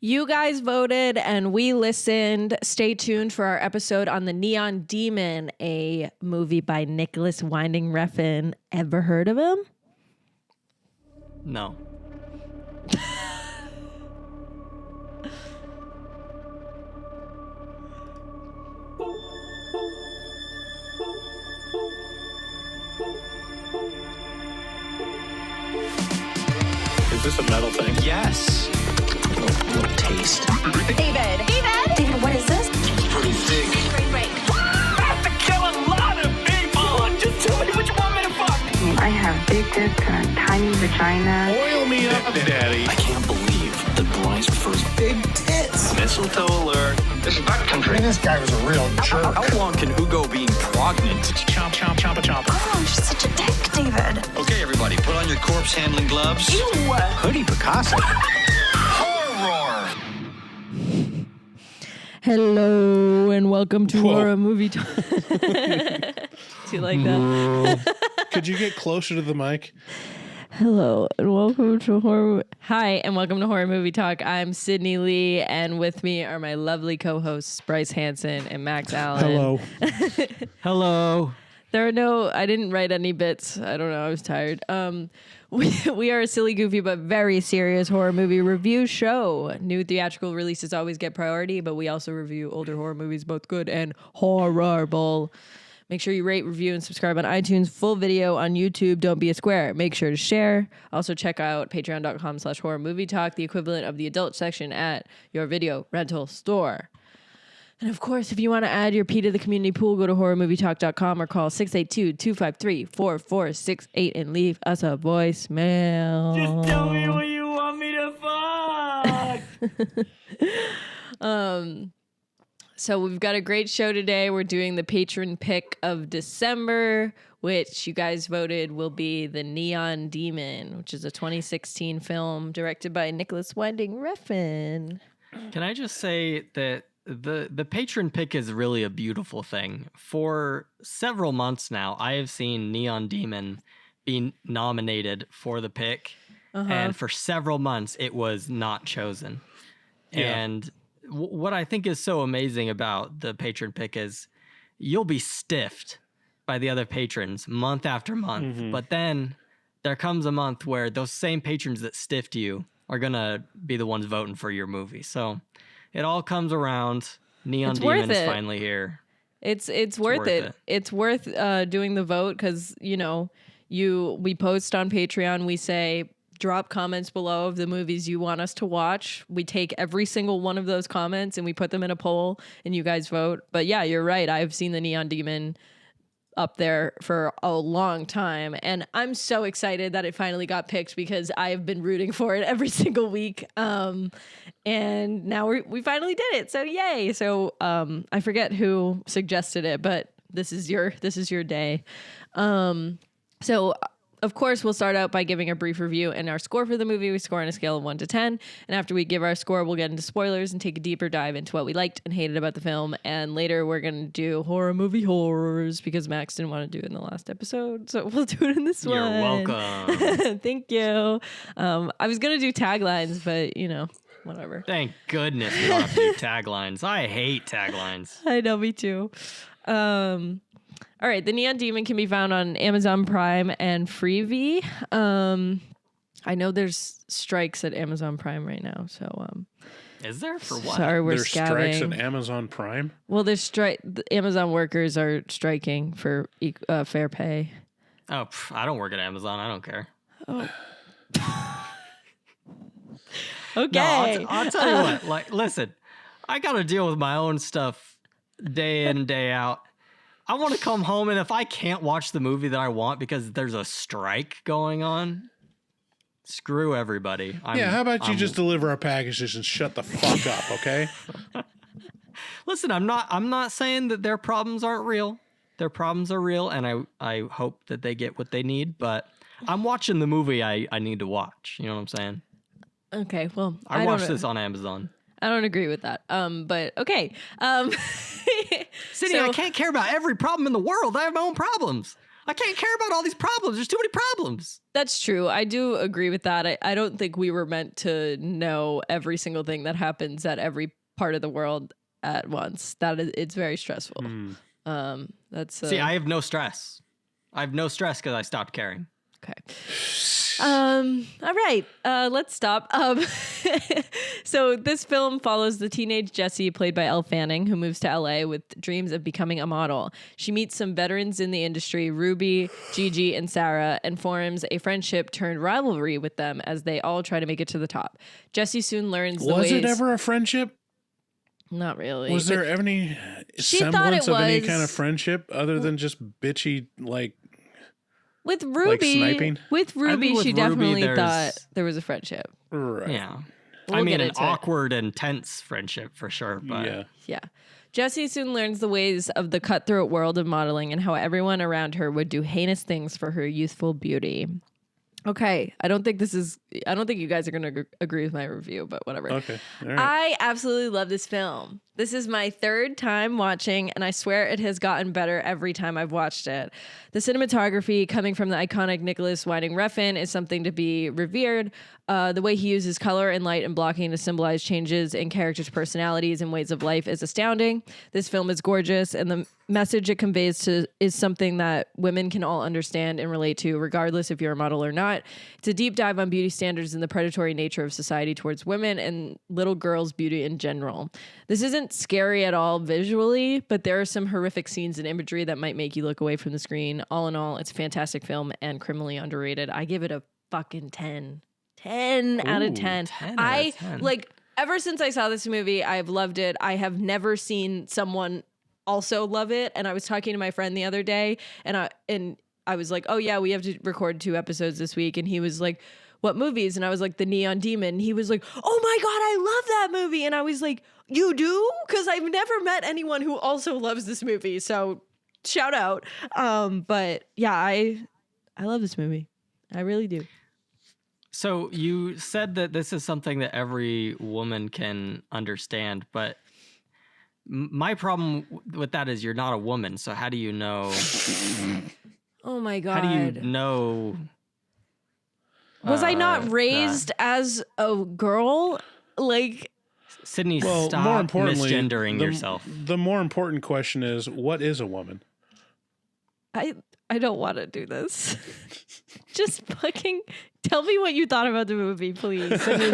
You guys voted and we listened. Stay tuned for our episode on The Neon Demon, a movie by Nicolas Winding Refn. Ever heard of him? No. Is this a metal thing? Yes. Little taste. David, what is this? It's pretty thick. Break. I have to kill a lot of people. Just tell me what you want me to fuck. I have big tits and a tiny vagina. Oil me up, Daddy. I can't believe that Bryce prefers big tits. Mistletoe alert. This is backcountry. This guy was a real jerk. How long can Ugo be pregnant? Chomp, chomp, chomp, chomp. Oh, you're such a dick, David. Okay, everybody, put on your corpse handling gloves. Ew. Hoodie Picasso. Horror. Hello and welcome to Horror Movie Talk. Do you like that? Could you get closer to the mic? Hello and welcome to Hi and welcome to Horror Movie Talk. I'm Sydney Lee and with me are my lovely co-hosts Bryce Hansen and Max Allen. Hello. Hello. I didn't write any bits. I don't know. I was tired. We are a silly, goofy, but very serious horror movie review show. New theatrical releases always get priority, but we also review older horror movies, both good and horrible. Make sure you rate, review, and subscribe on iTunes. Full video on YouTube. Don't be a square. Make sure to share. Also check out patreon.com/horror movie talk, the equivalent of the adult section at your video rental store. And of course, if you want to add your P to the community pool, go to horrormovietalk.com or call 682-253-4468 and leave us a voicemail. Just tell me what you want me to fuck. So we've got a great show today. We're doing the patron pick of December, which you guys voted will be The Neon Demon, which is a 2016 film directed by Nicolas Winding Refn. Can I just say that the patron pick is really a beautiful thing. For several months now, I have seen Neon Demon be nominated for the pick, and for several months it was not chosen. Yeah. And what I think is so amazing about the patron pick is you'll be stiffed by the other patrons month after month, but then there comes a month where those same patrons that stiffed you are gonna be the ones voting for your movie. So it all comes around. Neon Demon is finally here. It's worth it. It's worth doing the vote because we post on Patreon. We say drop comments below of the movies you want us to watch. We take every single one of those comments and we put them in a poll and you guys vote. But yeah, you're right. I've seen The Neon Demon up there for a long time and I'm so excited that it finally got picked because I've been rooting for it every single week. And now we finally did it. So yay. So I forget who suggested it, but this is your day. So of course, we'll start out by giving a brief review and our score for the movie. We score on a scale of 1 to 10. And after we give our score, we'll get into spoilers and take a deeper dive into what we liked and hated about the film. And later, we're going to do horror movie horrors because Max didn't want to do it in the last episode. So we'll do it in this one. You're welcome. Thank you. I was going to do taglines, but, whatever. Thank goodness we don't have to do taglines. I hate taglines. I know, me too. All right, The Neon Demon can be found on Amazon Prime and Freevee. I know there's strikes at Amazon Prime right now, so Is there for what? sorry, we're There's strikes scabbing. at Amazon Prime? Well, the Amazon workers are striking for fair pay. Oh, I don't work at Amazon. I don't care. Okay, No, I'll tell you what. Like, listen, I got to deal with my own stuff day in and day out. I want to come home, and if I can't watch the movie that I want because there's a strike going on, screw everybody. How about you just deliver our packages and shut the fuck up, okay? Listen, I'm not saying that their problems aren't real. Their problems are real, and I hope that they get what they need, but I'm watching the movie I need to watch. You know what I'm saying? Okay, well, I watched this on Amazon. I don't agree with that. But okay. Sydney, I can't care about every problem in the world. I have my own problems. I can't care about all these problems. There's too many problems. That's true. I do agree with that. I don't think we were meant to know every single thing that happens at every part of the world at once. It's very stressful. See, I have no stress. I have no stress because I stopped caring. Okay. All right. Let's stop. So this film follows the teenage Jessie, played by Elle Fanning, who moves to LA with dreams of becoming a model. She meets some veterans in the industry, Rubi, Gigi, and Sarah, and forms a friendship turned rivalry with them as they all try to make it to the top. Jessie soon learns the ways... Was it ever a friendship? Not really. Was there any semblance of any kind of friendship other than just bitchy, like... With Rubi, sniping? with Ruby, she definitely thought there was a friendship. Right. Yeah. We'll I mean, get an into awkward and tense friendship for sure. But Yeah. Jessie soon learns the ways of the cutthroat world of modeling and how everyone around her would do heinous things for her youthful beauty. Okay, I don't think you guys are going to agree with my review, but whatever. Okay. All right. I absolutely love this film. This is my third time watching, and I swear it has gotten better every time I've watched it. The cinematography coming from the iconic Nicolas Winding Refn is something to be revered. The way he uses color and light and blocking to symbolize changes in characters' personalities and ways of life is astounding. This film is gorgeous, and the message it conveys is something that women can all understand and relate to, regardless if you're a model or not. It's a deep dive on beauty standards and the predatory nature of society towards women and little girls' beauty in general. This isn't scary at all visually, but there are some horrific scenes and imagery that might make you look away from the screen. All in all, it's a fantastic film and criminally underrated. I give it a fucking 10. 10 out of 10. 10 out of 10. Like, ever since I saw this movie, I've loved it. I have never seen someone also love it. And I was talking to my friend the other day, and I was like, oh yeah, we have to record 2 episodes this week. And he was like, what movies? And I was like, The Neon Demon. And he was like, oh my God, I love that movie. And I was like, you do? Because I've never met anyone who also loves this movie. So shout out. But yeah, I love this movie. I really do. So you said that this is something that every woman can understand, but my problem with that is you're not a woman. So how do you know? Oh my God. How do you know? Was I not raised as a girl? Like, Sydney, Well, stop more importantly, misgendering yourself. The more important question is, what is a woman? I don't want to do this. Just fucking tell me what you thought about the movie, please. Sydney,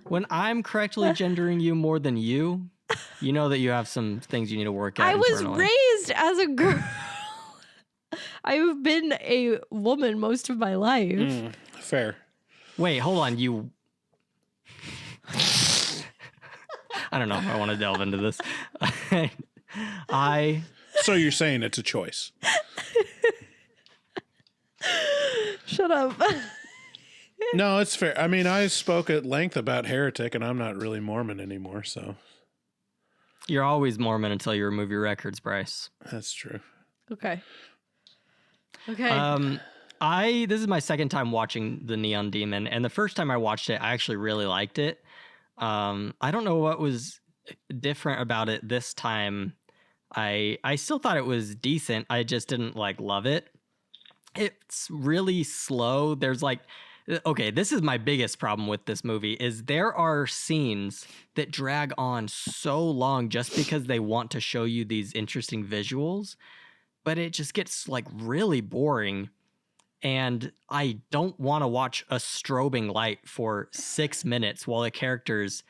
when I'm correctly gendering you more than you know that you have some things you need to work out. I was internally. raised as a girl. I've been a woman most of my life. Fair. Wait, hold on. You. I don't know if I want to delve into this. So you're saying it's a choice? Shut up. No, it's fair. I mean, I spoke at length about Heretic, and I'm not really Mormon anymore, so. You're always Mormon until you remove your records, Bryce. That's true. Okay. This is my second time watching The Neon Demon, and the first time I watched it, I actually really liked it. I don't know what was different about it this time. I still thought it was decent. I just didn't love it. It's really slow. There's okay, this is my biggest problem with this movie is there are scenes that drag on so long just because they want to show you these interesting visuals, but it just gets really boring. And I don't want to watch a strobing light for 6 minutes while the characters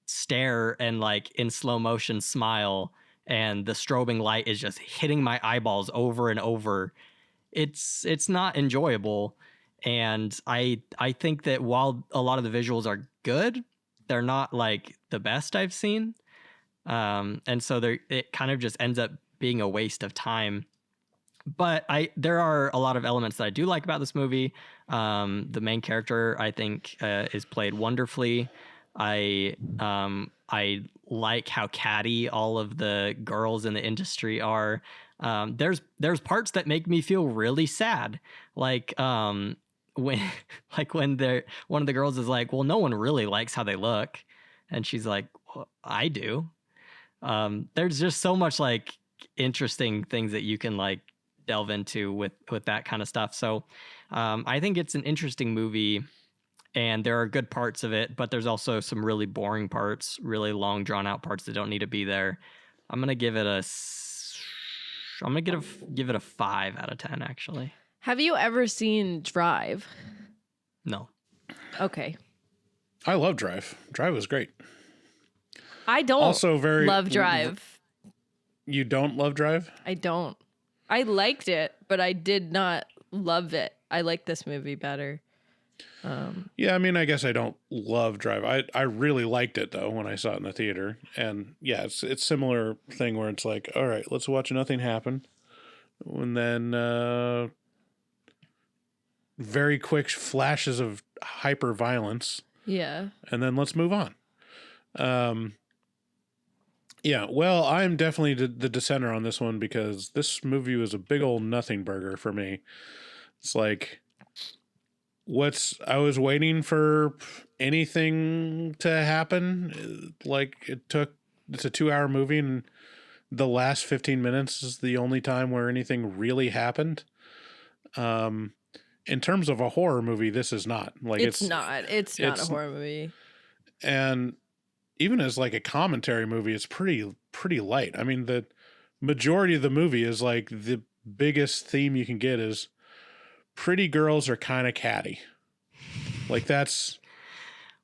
stare and in slow motion smile, and the strobing light is just hitting my eyeballs over and over. It's not enjoyable. And I think that while a lot of the visuals are good, they're not the best I've seen. And so it kind of just ends up being a waste of time. But there are a lot of elements that I do like about this movie. The main character, I think, is played wonderfully. I like how catty all of the girls in the industry are. There's parts that make me feel really sad. When one of the girls is like, well, no one really likes how they look. And she's like, well, I do. There's just so much interesting things that you can like delve into with that kind of stuff. So I think it's an interesting movie, and there are good parts of it, but there's also some really boring parts, really long drawn out parts that don't need to be there. I'm gonna give it a 5 out of 10 actually. Have you ever seen Drive? No. Okay. I love Drive. Drive was great. I don't Also very love Drive. You don't love Drive? I don't. I liked it, but I did not love it. I like this movie better. Yeah, I mean, I guess I don't love Drive. I really liked it though when I saw it in the theater, and yeah, it's similar thing where it's like, all right, let's watch nothing happen, and then very quick flashes of hyper violence. Yeah, and then let's move on. Yeah, well, I'm definitely the dissenter on this one because this movie was a big old nothing burger for me. It's like, I was waiting for anything to happen. Like it's a 2-hour movie and the last 15 minutes is the only time where anything really happened. In terms of a horror movie, this is not. Like it's not a horror movie. And even as like a commentary movie, it's pretty light. I mean, the majority of the movie is like the biggest theme you can get is pretty girls are kind of catty. Like that's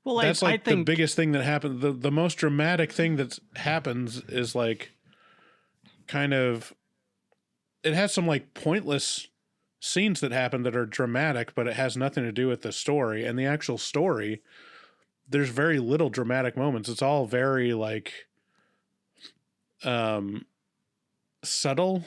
like I think the biggest thing that happened. The most dramatic thing that happens is like kind of, it has some like pointless scenes that happen that are dramatic, but it has nothing to do with the story. And the actual story, there's very little dramatic moments. It's all very like subtle,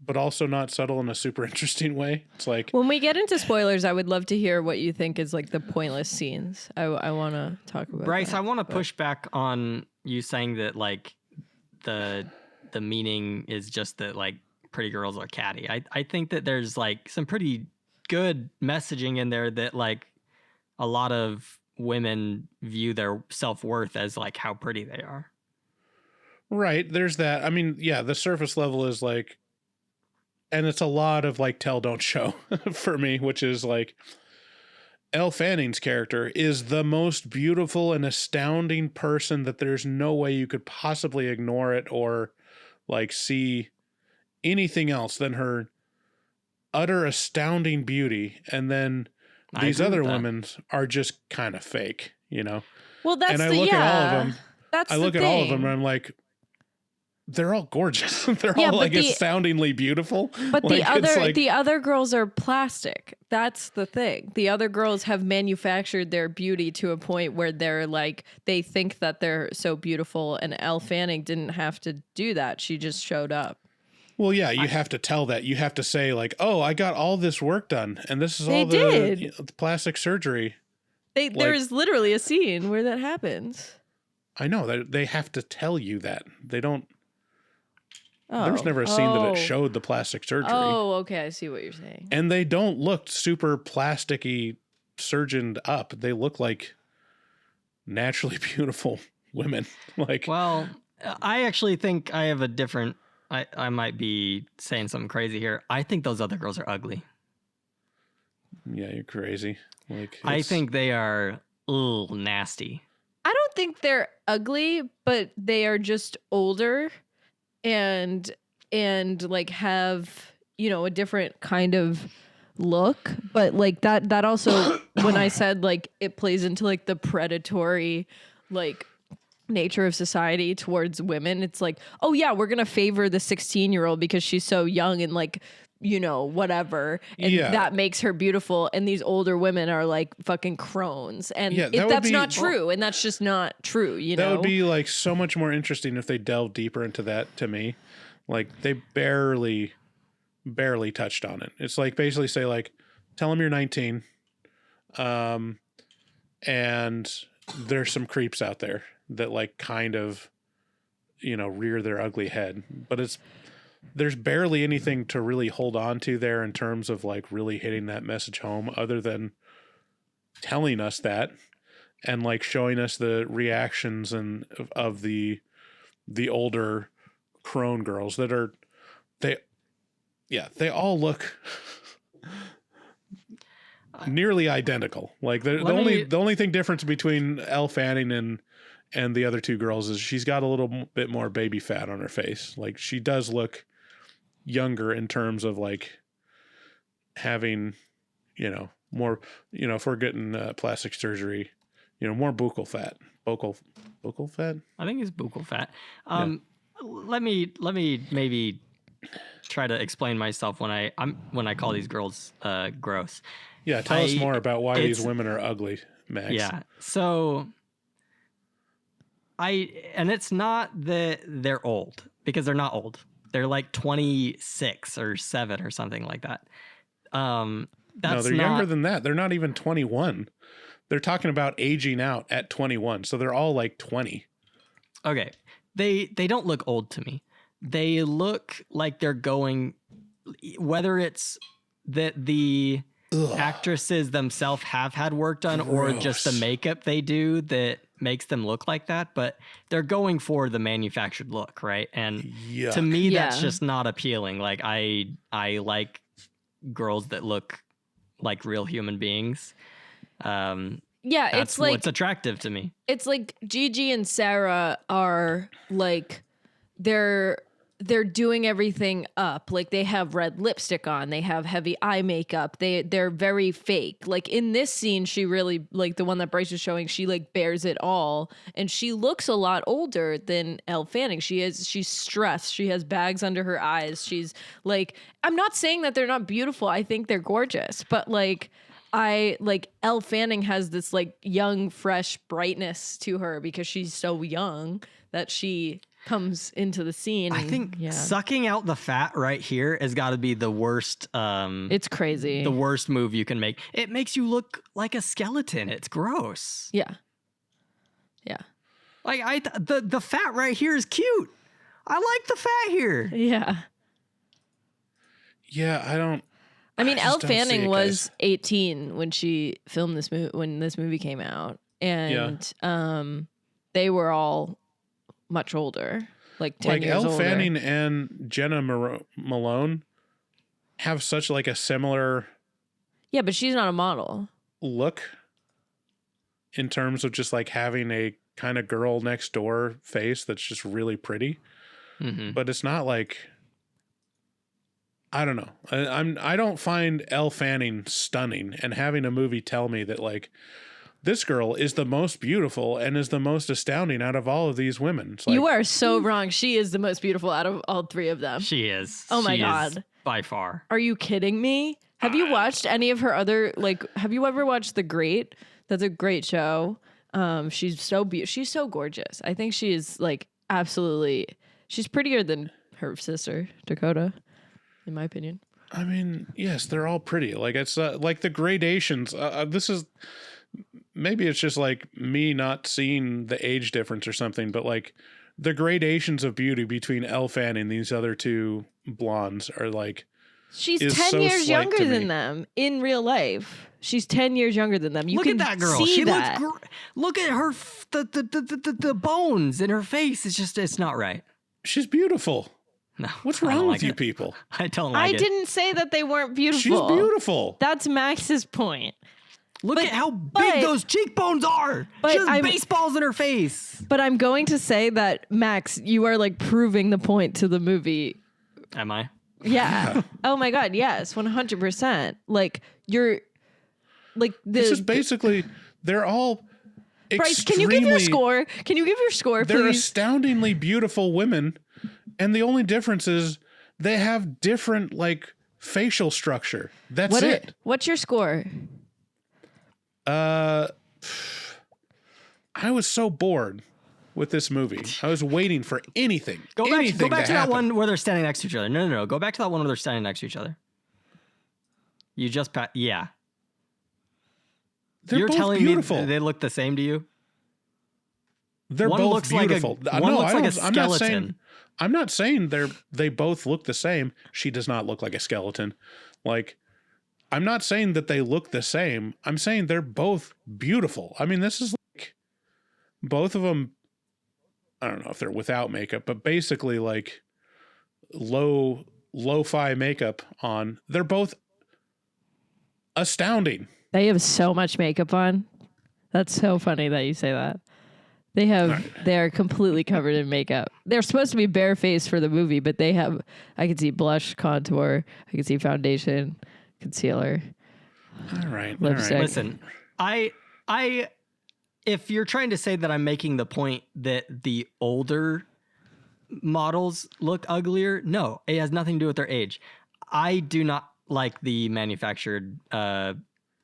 but also not subtle in a super interesting way. It's like, when we get into spoilers, I would love to hear what you think is like the pointless scenes. I want to talk about Bryce, that, I want to push back on you saying that like the meaning is just that like pretty girls are catty. I think that there's like some pretty good messaging in there that like a lot of women view their self-worth as like how pretty they are. Right. There's that. I mean, yeah, the surface level is like, and it's a lot of like tell, don't show for me, which is like Elle Fanning's character is the most beautiful and astounding person that there's no way you could possibly ignore it or like see anything else than her utter astounding beauty. And then these other women are just kind of fake, you know? Well, that's and I look at all of them. That's I look at all of them and I'm like, they're all gorgeous. They're all like astoundingly beautiful. But like, the other girls are plastic. That's the thing. The other girls have manufactured their beauty to a point where they're like, they think that they're so beautiful. And Elle Fanning didn't have to do that. She just showed up. Well, yeah, you have to tell that. You have to say like, oh, I got all this work done. And this is all the plastic surgery. There's literally a scene where that happens. I know. They have to tell you that. They don't. There was never a scene that it showed the plastic surgery. Oh, okay. I see what you're saying. And they don't look super plasticky surgeoned up. They look like naturally beautiful women. Like, well, I actually think I have a different, I might be saying something crazy here. I think those other girls are ugly. Yeah, you're crazy. Like, I think they are nasty. I don't think they're ugly, but they are just older and like have, you know, a different kind of look. But like that also, when I said like it plays into like the predatory like nature of society towards women, it's like, oh yeah, we're gonna favor the 16-year-old because she's so young and like, you know, whatever, and that makes her beautiful, and these older women are like fucking crones, and that's not true, and that's just not true, you know? That would be like so much more interesting if they delved deeper into that. To me, like they barely touched on it. It's like basically say like, tell them you're 19, and there's some creeps out there that like kind of, you know, rear their ugly head, but there's barely anything to really hold on to there in terms of like really hitting that message home, other than telling us that and like showing us the reactions and of the older crone girls that are they all look nearly identical. Like the only thing difference between Elle Fanning and the other two girls is she's got a little bit more baby fat on her face. Like she does look younger in terms of like having, more, if we're getting plastic surgery, more buccal fat. Buccal fat? I think it's buccal fat. Let me maybe try to explain myself when I call these girls gross. Yeah, tell us more about why these women are ugly, Max. Yeah. So and it's not that they're old, because they're not old. They're like 26 or 7 or something like that. No, they're younger than that. They're not even 21. They're talking about aging out at 21. So they're all like 20. Okay. They don't look old to me. They look like they're going, whether it's that the actresses themselves have had work done or just the makeup they do that makes them look like that, but they're going for the manufactured look, right? And to me, that's just not appealing. Like I like girls that look like real human beings. It's like what's attractive to me. It's like Gigi and Sarah are like they're doing everything up. Like they have red lipstick on, they have heavy eye makeup. They're very fake. Like in this scene, she really, like the one that Bryce was showing, she like bears it all, and she looks a lot older than Elle Fanning. She's stressed. She has bags under her eyes. She's like, I'm not saying that they're not beautiful. I think they're gorgeous, but like Elle Fanning has this like young, fresh brightness to her because she's so young that she comes into the scene. I think sucking out the fat right here has got to be the worst. It's crazy. The worst move you can make. It makes you look like a skeleton. It's gross. Yeah. Like the fat right here is cute. I like the fat here. Yeah. Yeah, I don't. I mean, Elle Fanning was 18 when she filmed this movie, when this movie came out, and they were all much older, like 10 years older. Elle Fanning and Jenna Malone have such like a similar. Yeah, but she's not a model. Look, in terms of just like having a kind of girl next door face that's just really pretty, but it's not like. I don't know. I don't find Elle Fanning stunning, and having a movie tell me that like this girl is the most beautiful and is the most astounding out of all of these women. It's like, you are so wrong. She is the most beautiful out of all three of them. She is. Oh my she God. Is by far. Are you kidding me? Have you watched any of her other, like, have you ever watched The Great? That's a great show. She's so she's so gorgeous. I think she is like absolutely, she's prettier than her sister, Dakota, in my opinion. I mean, yes, they're all pretty. Like it's like the gradations. This is maybe it's just like me not seeing the age difference or something, but like the gradations of beauty between Elle Fanning and these other two blondes are like. She's 10 years younger than them in real life. She's 10 years younger than them. You look can at that girl. See she that. looks look at her. The bones in her face. It's just, it's not right. She's beautiful. No. What's wrong with like you it. people? I don't like it. I didn't say that they weren't beautiful. She's beautiful. That's Max's point. Look at how big those cheekbones are. She has baseballs in her face. But I'm going to say that, Max, you are like proving the point to the movie. Am I? Yeah. Oh my God. Yes. 100%. Like you're like this is basically, they're all Bryce, can you give your score? Can you give your score, please? They're astoundingly beautiful women. And the only difference is they have different like facial structure. That's it. What's your score? I was so bored with this movie. I was waiting for anything. Go back to that happen. one where they're standing next to each other. No. Go back to that one where they're standing next to each other. You just yeah. They're You're both telling beautiful. me they look the same to you? They're one both looks beautiful. Like one looks like a skeleton. I'm not saying they both look the same. She does not look like a skeleton. Like, I'm not saying that they look the same. I'm saying they're both beautiful. I mean, this is like both of them. I don't know if they're without makeup, but basically like low lo-fi makeup on. They're both astounding. They have so much makeup on. That's so funny that you say that. They're completely covered in makeup. They're supposed to be barefaced for the movie, but I can see blush, contour, I can see foundation, concealer. All right. Lipstick. Listen, if you're trying to say that I'm making the point that the older models look uglier, no, it has nothing to do with their age. I do not like the manufactured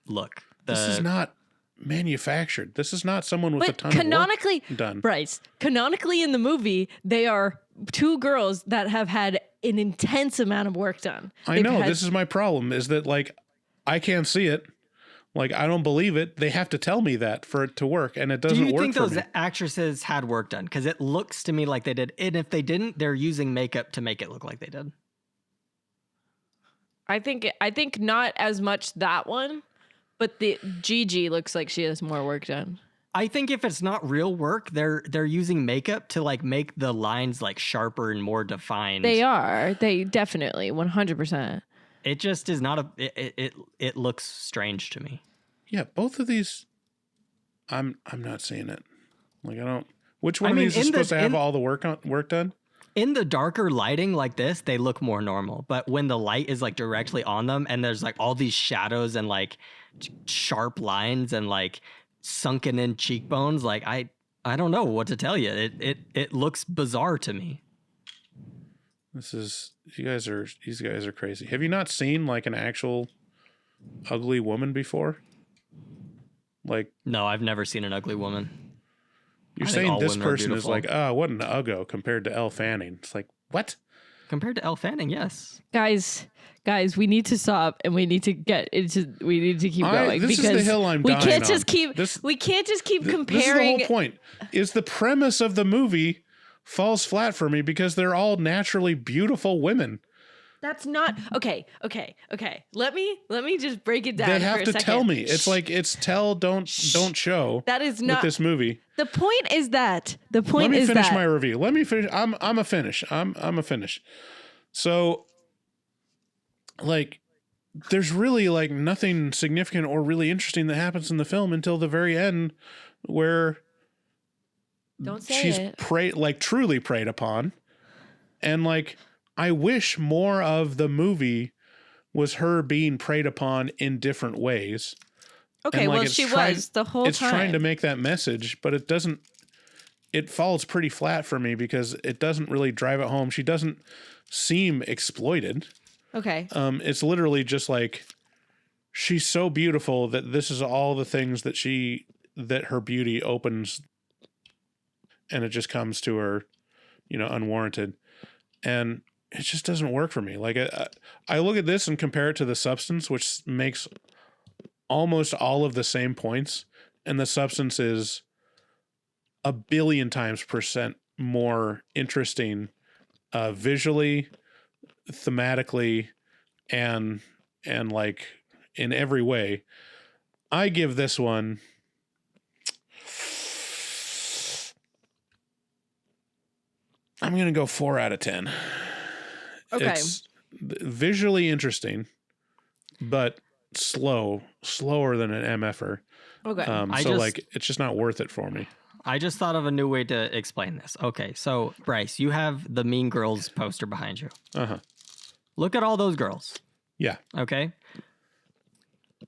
look. This is not manufactured. This is not someone with a ton canonically, of work done. Bryce, canonically in the movie, they are two girls that have had an intense amount of work done. I know. This is my problem, is that, like, I can't see it. Like, I don't believe it. They have to tell me that for it to work, and it doesn't work for me. Do you think those actresses had work done? Because it looks to me like they did. And if they didn't, they're using makeup to make it look like they did. I think not as much that one, but the Gigi looks like she has more work done. I think if it's not real work, they're using makeup to like make the lines like sharper and more defined. They are. They definitely 100%. It just is not it looks strange to me. Yeah, both of these, I'm not seeing it. Like, I don't. Which one of these is supposed to have all the work done? In the darker lighting like this, they look more normal. But when the light is like directly on them and there's like all these shadows and like sharp lines and like sunken in cheekbones, like I don't know what to tell you. It looks bizarre to me. These guys are crazy. Have you not seen like an actual ugly woman before? Like, no, I've never seen an ugly woman. You're saying this person is like, what an uggo compared to Elle Fanning. It's like, what? Compared to Elle Fanning, yes. Guys, we need to stop and we need to keep going. This is the hill I'm dying on. We can't just keep comparing. This is the whole point. Is the premise of the movie falls flat for me because they're all naturally beautiful women. That's not okay. Let me just break it down. They have for a to second. tell me. It's like it's tell, don't show. That is not with this movie. The point is that Let me finish my review. Let me finish. I'm a finish. I'm a finish. So, like, there's really like nothing significant or really interesting that happens in the film until the very end, where she's truly preyed upon, and like. I wish more of the movie was her being preyed upon in different ways. Okay, and, like, well, she was the whole time. It's trying to make that message, but it doesn't. It falls pretty flat for me because it doesn't really drive it home. She doesn't seem exploited. Okay. It's literally just like she's so beautiful that this is all the things that her beauty opens, and it just comes to her, unwarranted, and. It just doesn't work for me. Like I look at this and compare it to The Substance, which makes almost all of the same points, and The Substance is 1 billion times % more interesting, visually, thematically, and like in every way. I give this one. I'm gonna go 4 out of 10. Okay. It's visually interesting, but slower than an MFer. Okay. It's just not worth it for me. I just thought of a new way to explain this. Okay, so Bryce, you have the Mean Girls poster behind you. Uh-huh. Look at all those girls. Yeah. Okay.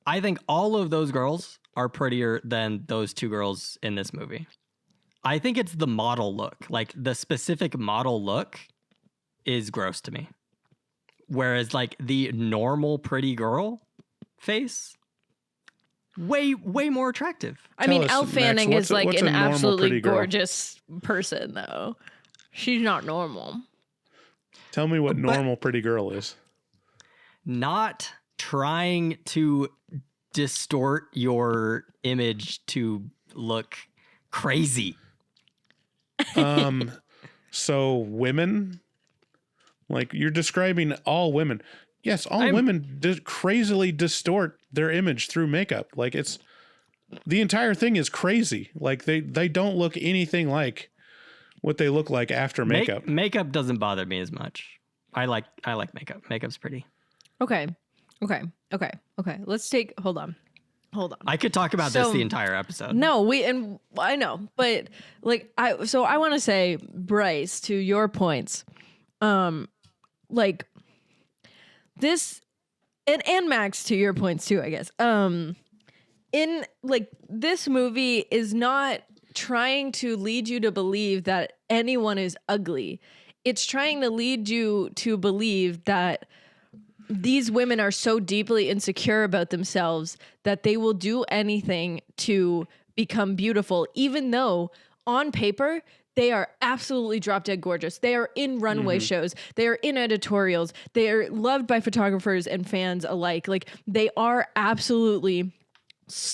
I think all of those girls are prettier than those 2 girls in this movie. I think it's the model look. Like the specific model look is gross to me. Whereas like the normal pretty girl face, way more attractive. I mean, Elle Fanning is like an absolutely gorgeous person though. She's not normal. Tell me what normal pretty girl is. Not trying to distort your image to look crazy. So women, like you're describing all women. Yes, women crazily distort their image through makeup. Like the entire thing is crazy. Like they don't look anything like what they look like after makeup. Makeup doesn't bother me as much. I like makeup. Makeup's pretty. Okay. Hold on. I could talk about this the entire episode. No, I know, but like I want to say, Bryce, to your points, like this, and Max, to your points too, I guess. In like this movie is not trying to lead you to believe that anyone is ugly. It's trying to lead you to believe that these women are so deeply insecure about themselves that they will do anything to become beautiful, even though on paper they are absolutely drop dead gorgeous. They are in runway shows. They are in editorials. They are loved by photographers and fans alike. Like they are absolutely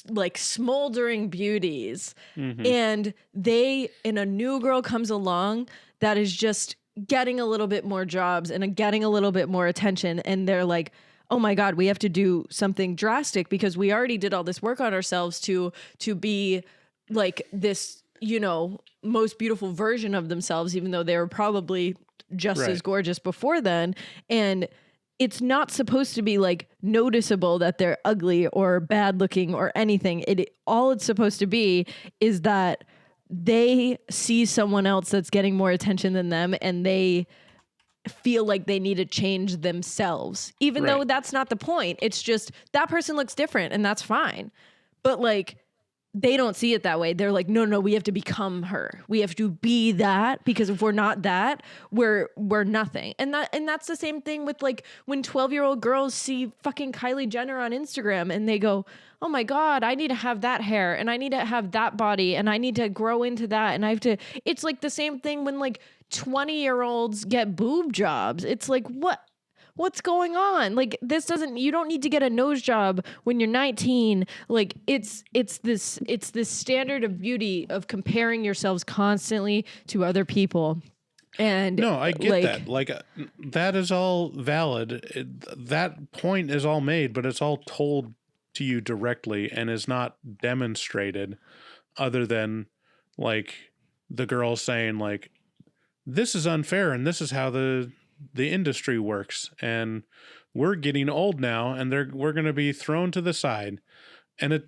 like smoldering beauties. And a new girl comes along that is just getting a little bit more jobs and getting a little bit more attention, and they're like, oh my God, we have to do something drastic because we already did all this work on ourselves to be like this, you know, most beautiful version of themselves, even though they were probably just as gorgeous before then. And it's not supposed to be like noticeable that they're ugly or bad looking or anything. All it's supposed to be is that they see someone else that's getting more attention than them, and they feel like they need to change themselves, even though that's not the point. It's just that person looks different and that's fine. But like, they don't see it that way. They're like, no, we have to become her. We have to be that, because if we're not that, we're nothing. And that's the same thing with like when 12-year-old girls see fucking Kylie Jenner on Instagram and they go, oh my God, I need to have that hair and I need to have that body and I need to grow into that. And it's like the same thing when like 20-year-olds get boob jobs. It's like, what's going on? Like you don't need to get a nose job when you're 19. Like it's this standard of beauty of comparing yourselves constantly to other people. And no, I get that. Like that is all valid. That point is all made, but it's all told to you directly and is not demonstrated, other than like the girl saying like, this is unfair and this is how the industry works, and we're getting old now and we're going to be thrown to the side. And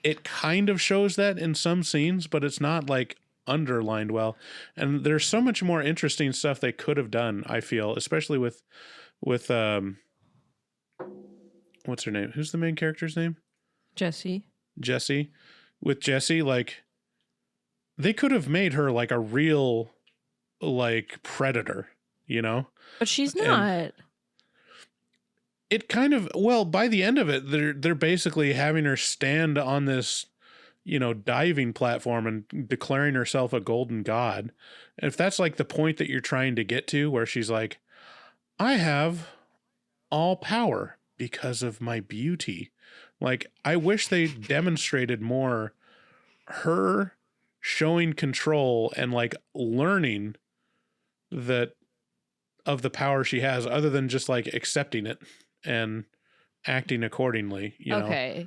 it kind of shows that in some scenes, but it's not like underlined well. And there's so much more interesting stuff they could have done, I feel, especially with what's her name? Who's the main character's name? Jessie. With Jessie, like they could have made her like a real like predator, you know? But she's not. And it kind of, well, by the end of it, they're basically having her stand on this, you know, diving platform and declaring herself a golden god. And if that's like the point that you're trying to get to, where she's like, I have all power because of my beauty. Like, I wish they demonstrated more her showing control and like learning that of the power she has, other than just like accepting it and acting accordingly, you know? Okay.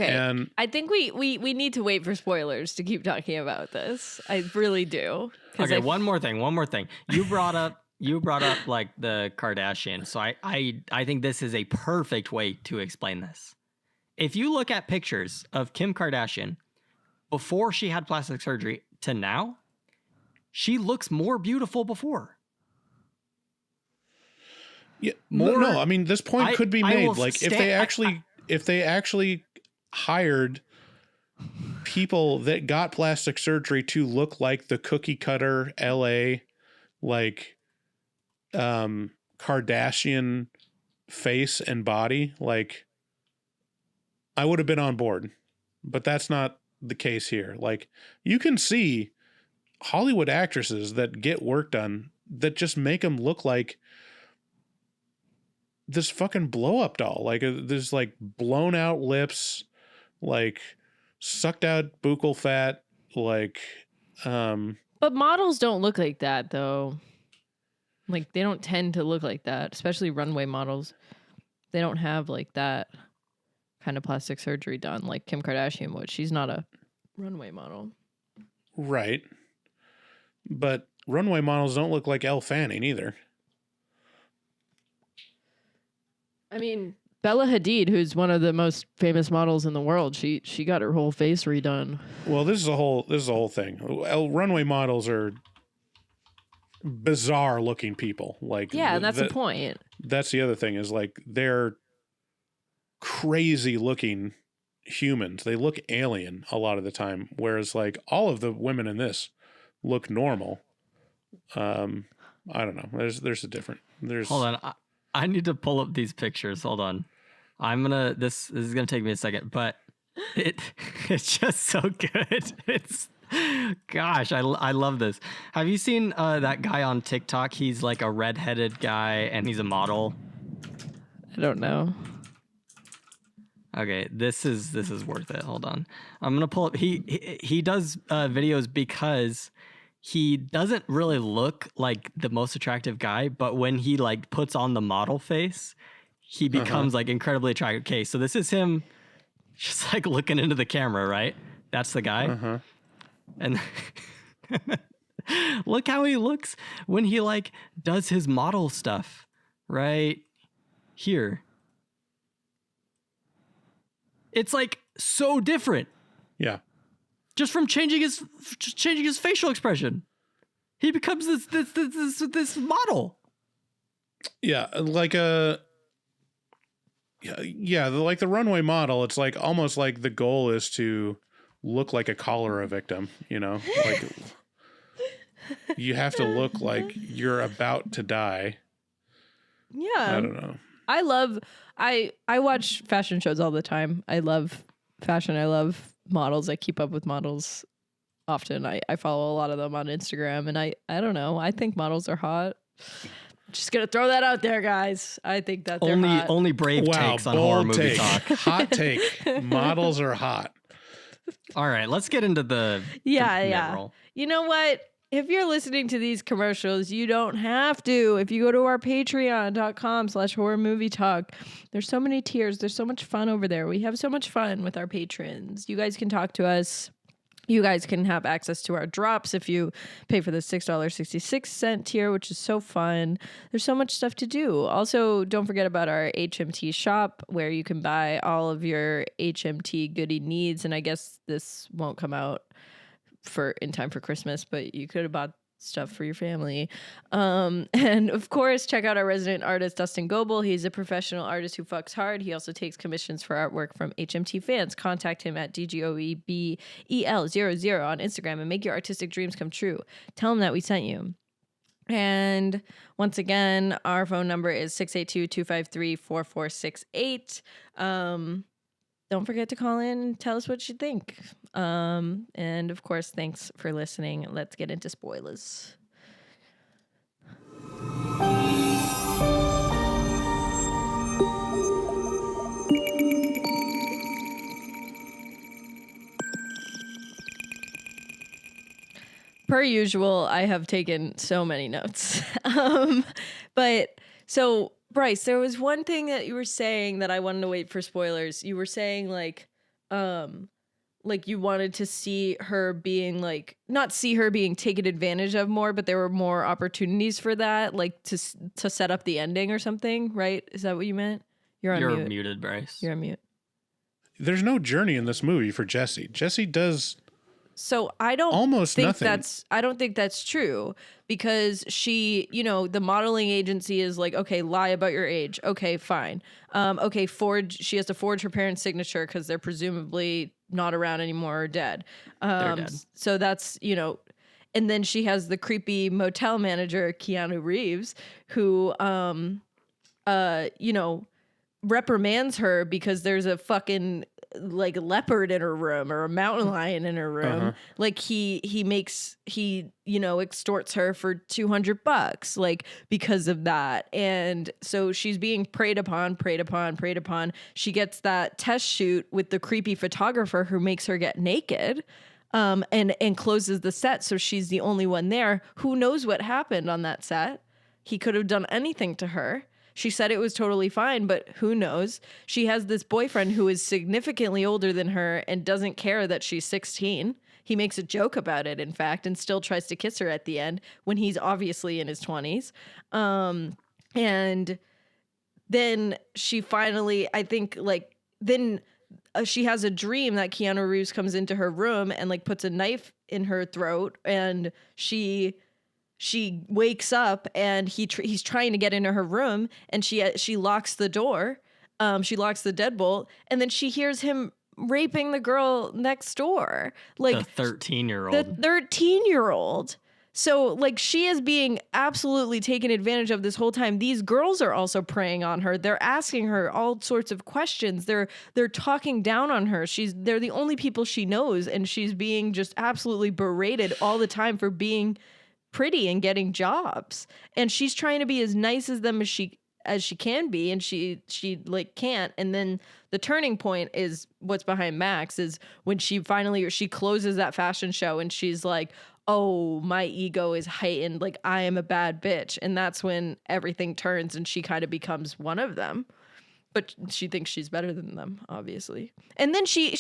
And I think we need to wait for spoilers to keep talking about this. I really do. Okay, one more thing. You brought up like the Kardashians. So I think this is a perfect way to explain this. If you look at pictures of Kim Kardashian before she had plastic surgery to now, she looks more beautiful before. Yeah, no. I mean, this point could be made. Like if they actually hired people that got plastic surgery to look like the cookie cutter LA, like Kardashian face and body, like I would have been on board. But that's not the case here. Like you can see Hollywood actresses that get work done that just make them look like this fucking blow up doll. Like there's like blown out lips, like sucked out buccal fat, like but models don't look like that though. Like they don't tend to look like that, especially runway models. They don't have like that kind of plastic surgery done like Kim Kardashian would. She's not a runway model. Right. But runway models don't look like Elle Fanning either. I mean, Bella Hadid, who's one of the most famous models in the world, she got her whole face redone. Well, this is a whole thing. Runway models are bizarre looking people. Like, yeah, and that's the point. That's the other thing is like they're crazy looking humans. They look alien a lot of the time, whereas like all of the women in this look normal. I don't know. There's a different. Hold on. I need to pull up these pictures. Hold on. This is gonna take me a second, but it's just so good. Gosh, I love this. Have you seen that guy on TikTok? He's like a redheaded guy and he's a model. I don't know. Okay, this is worth it. Hold on. I'm gonna pull up. He does videos because he doesn't really look like the most attractive guy, but when he like puts on the model face, he becomes like incredibly attractive. Okay, so this is him just like looking into the camera, right? That's the guy. And look how he looks when he like does his model stuff right here. It's like so different. Yeah. Just from changing his facial expression, he becomes this model. Yeah, like like the runway model. It's like almost like the goal is to look like a cholera victim. You know, like you have to look like you're about to die. Yeah, I don't know. I watch fashion shows all the time. I love fashion. I love models. I keep up with models often. I follow a lot of them on Instagram, and I don't know. I think models are hot. Just gonna throw that out there, guys. I think that they're hot. Only brave takes on horror movie talk. Hot take. Models are hot. All right, let's get into the yeah. You know what? If you're listening to these commercials, you don't have to. If you go to our patreon.com/horror movie talk, there's so many tiers. There's so much fun over there. We have so much fun with our patrons. You guys can talk to us. You guys can have access to our drops if you pay for the $6.66 tier, which is so fun. There's so much stuff to do. Also, don't forget about our HMT shop where you can buy all of your HMT goodie needs. And I guess this won't come out in time for Christmas, but you could have bought stuff for your family. And of course, check out our resident artist, Dustin Goebel. He's a professional artist who fucks hard. He also takes commissions for artwork from HMT fans. Contact him at DGOEBEL00 on Instagram and make your artistic dreams come true. Tell him that we sent you. And once again, our phone number is 682-253-4468. Don't forget to call in and tell us what you think. And of course, thanks for listening. Let's get into spoilers. Per usual, I have taken so many notes. But so Bryce, there was one thing that you were saying that I wanted to wait for spoilers. You were saying like you wanted to see her being like, not see her being taken advantage of more, but there were more opportunities for that, like to set up the ending or something, right? Is that what you meant? You're muted, Bryce. You're on mute. There's no journey in this movie for Jessie. Jessie does. So I don't think that's true because she, the modeling agency is like, okay, lie about your age. Okay, fine. Okay, she has to forge her parents' signature because they're presumably not around anymore or dead. They're dead. So that's, and then she has the creepy motel manager, Keanu Reeves, who, reprimands her because there's a fucking like leopard in her room or a mountain lion in her room. Like he extorts her for $200 like because of that. And so she's being preyed upon. She gets that test shoot with the creepy photographer who makes her get naked and closes the set. So she's the only one there. Who knows what happened on that set? He could have done anything to her. She said it was totally fine, but who knows? She has this boyfriend who is significantly older than her and doesn't care that she's 16. He makes a joke about it, in fact, and still tries to kiss her at the end when he's obviously in his 20s. And then she finally, I think, like, then she has a dream that Keanu Reeves comes into her room and like puts a knife in her throat, and she wakes up and he's trying to get into her room, and she locks the door. She locks the deadbolt, and then she hears him raping the girl next door, like the 13-year-old. The 13-year-old. So like she is being absolutely taken advantage of this whole time. These girls are also preying on her. They're asking her all sorts of questions. They're talking down on her. They're the only people she knows, and she's being just absolutely berated all the time for being pretty and getting jobs. And she's trying to be as nice as them as she can be, and she like can't. And then the turning point is what's behind Max is when she closes that fashion show and she's like, oh, my ego is heightened, like I am a bad bitch. And that's when everything turns and she kind of becomes one of them. But she thinks she's better than them, obviously. And then she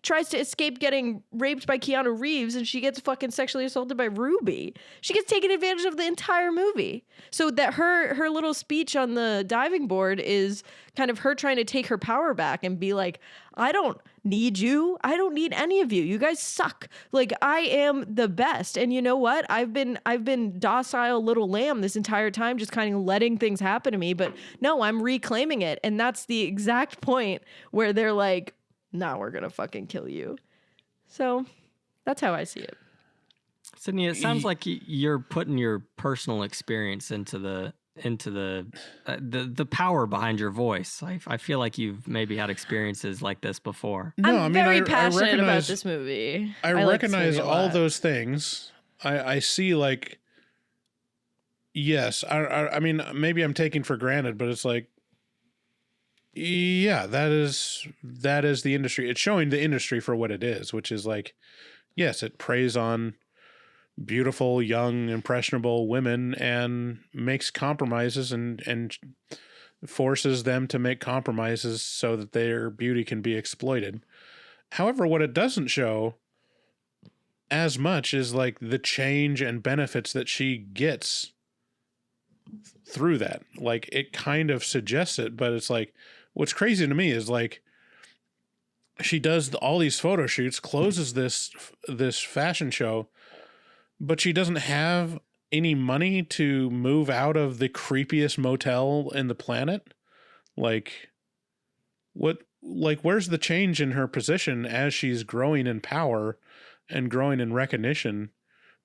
tries to escape getting raped by Keanu Reeves, and she gets fucking sexually assaulted by Rubi. She gets taken advantage of the entire movie. So that her little speech on the diving board is kind of her trying to take her power back and be like, I don't need you. I don't need any of you. You guys suck. Like, I am the best. And you know what? I've been docile little lamb this entire time, just kind of letting things happen to me. But no, I'm reclaiming it. And that's the exact point where they're like, nah, we're going to fucking kill you. So that's how I see it. Sydney, it sounds like you're putting your personal experience into the power behind your voice. I feel like you've maybe had experiences like this before. No, I'm very passionate about this movie. I recognize all those things. I see, like, yes, I mean, maybe I'm taking for granted, but it's like, yeah, that is the industry. It's showing the industry for what it is, which is like, yes, it preys on beautiful, young, impressionable women and makes compromises and forces them to make compromises so that their beauty can be exploited. However, what it doesn't show as much is like the change and benefits that she gets through that. Like, it kind of suggests it, but it's like, what's crazy to me is like, she does all these photo shoots, closes this fashion show, but she doesn't have any money to move out of the creepiest motel in the planet. Like, where's the change in her position as she's growing in power and growing in recognition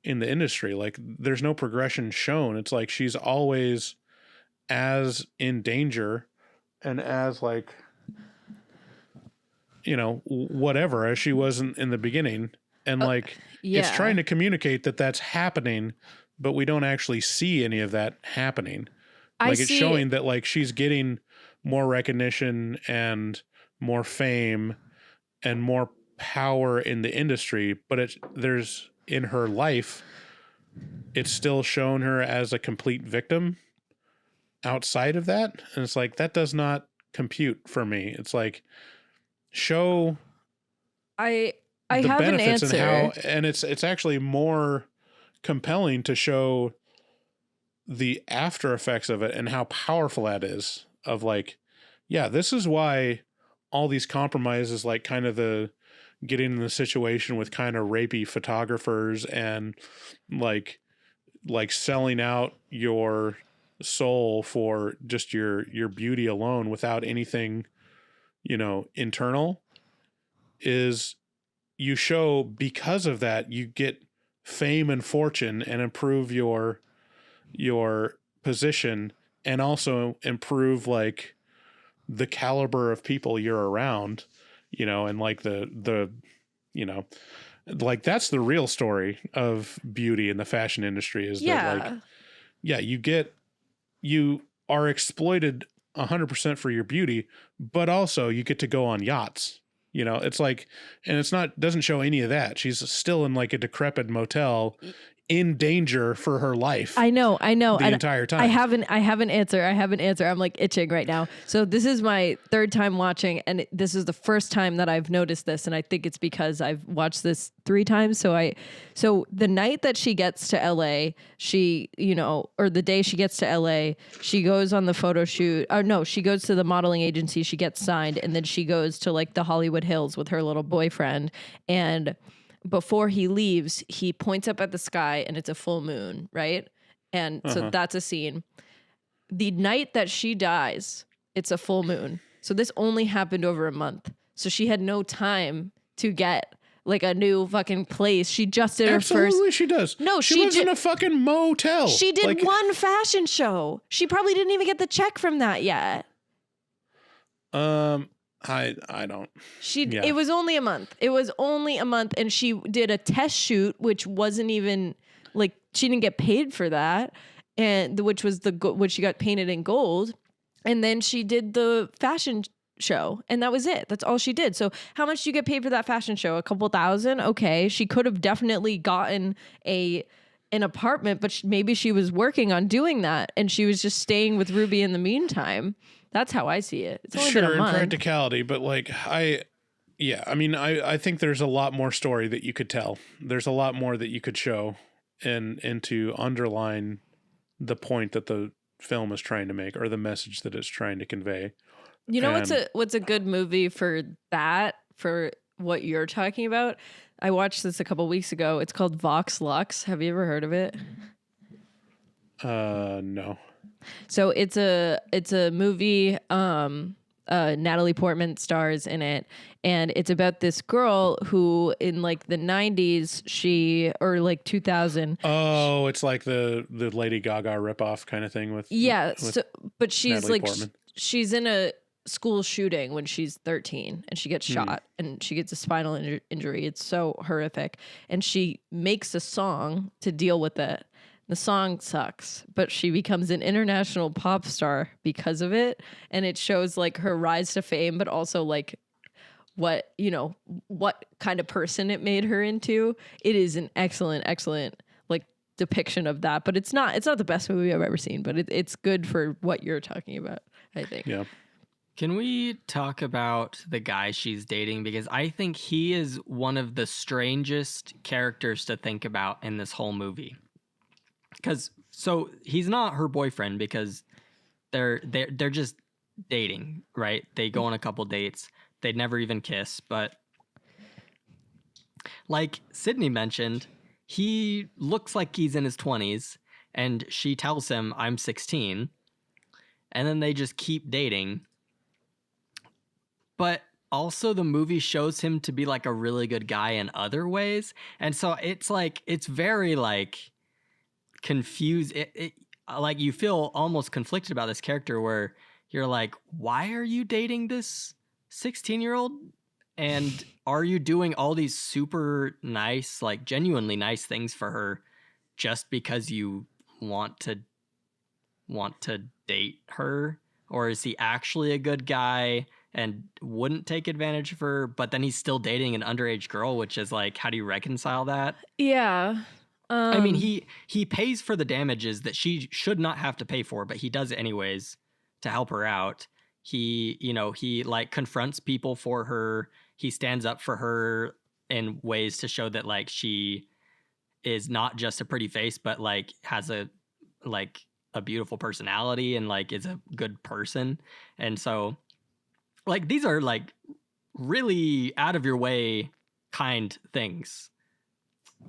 in the industry? Like, there's no progression shown. It's like she's always as in danger and as, like, you know, whatever as she wasn't in the beginning. And like, it's trying to communicate that that's happening, but we don't actually see any of that happening. Like, it's showing that like she's getting more recognition and more fame and more power in the industry, but there's in her life, it's still shown her as a complete victim outside of that. And it's like, that does not compute for me. It's like, show I have an answer. And it's actually more compelling to show the after effects of it and how powerful that is. Of like, yeah, this is why all these compromises, like kind of the getting in the situation with kind of rapey photographers and like selling out your soul for just your beauty alone without anything, you know, internal, is you show because of that you get fame and fortune and improve your position and also improve like the caliber of people you're around, you know, and like the you know, like that's the real story of beauty in the fashion industry is that like, yeah, you are exploited 100% for your beauty, but also you get to go on yachts. You know, it's like, and doesn't show any of that. She's still in like a decrepit motel in danger for her life. I know. The entire time. I have an answer. I'm like itching right now. So this is my third time watching, and this is the first time that I've noticed this, and I think it's because I've watched this 3 times. So the night that she gets to LA, or the day she gets to LA, she goes on the photo shoot. Or no, she goes to the modeling agency, she gets signed, and then she goes to like the Hollywood Hills with her little boyfriend. And before he leaves, he points up at the sky and it's a full moon, right? And so that's a scene. The night that she dies, it's a full moon. So this only happened over a month. So she had no time to get like a new fucking place. She just did her first. Absolutely, she does. No, she lives in a fucking motel. She did one fashion show. She probably didn't even get the check from that yet. I don't. It was only a month. And she did a test shoot, which wasn't even like, she didn't get paid for that. And which was which she got painted in gold. And then she did the fashion show, and that was it. That's all she did. So how much do you get paid for that fashion show? A couple thousand? Okay. She could have definitely gotten an apartment, but maybe she was working on doing that and she was just staying with Ruby in the meantime. That's how I see it. It's only been a month. In practicality, but like I think there's a lot more story that you could tell. There's a lot more that you could show and to underline the point that the film is trying to make or the message that it's trying to convey. You know what's a good movie for that, for what you're talking about? I watched this a couple weeks ago. It's called Vox Lux. Have you ever heard of it? No. So it's a movie. Natalie Portman stars in it, and it's about this girl who in like the 90s or like 2000. Oh, it's like the Lady Gaga ripoff kind of thing with but she's Natalie like Portman. She's in a school shooting when she's 13 and she gets shot and she gets a spinal injury. It's so horrific, and she makes a song to deal with it. The song sucks, but she becomes an international pop star because of it. And it shows like her rise to fame, but also like what kind of person it made her into. It is an excellent like depiction of that, but it's not the best movie I've ever seen, but it's good for what you're talking about, I think. Yeah. Can we talk about the guy she's dating? Because I think he is one of the strangest characters to think about in this whole movie. So he's not her boyfriend because they're just dating, right? They go on a couple dates. They'd never even kiss, but like Sydney mentioned, he looks like he's in his 20s, and she tells him, I'm 16, and then they just keep dating. But also the movie shows him to be like a really good guy in other ways, and so it's very like confused. Like you feel almost conflicted about this character where you're like, why are you dating this 16-year-old? And are you doing all these super nice, like genuinely nice things for her just because you want to date her? Or is he actually a good guy and wouldn't take advantage of her, but then he's still dating an underage girl, which is like, how do you reconcile that? Yeah. I mean, he pays for the damages that she should not have to pay for, but he does it anyways to help her out. He like confronts people for her. He stands up for her in ways to show that like she is not just a pretty face, but like has a beautiful personality and like is a good person. And so like these are like really out of your way kind things.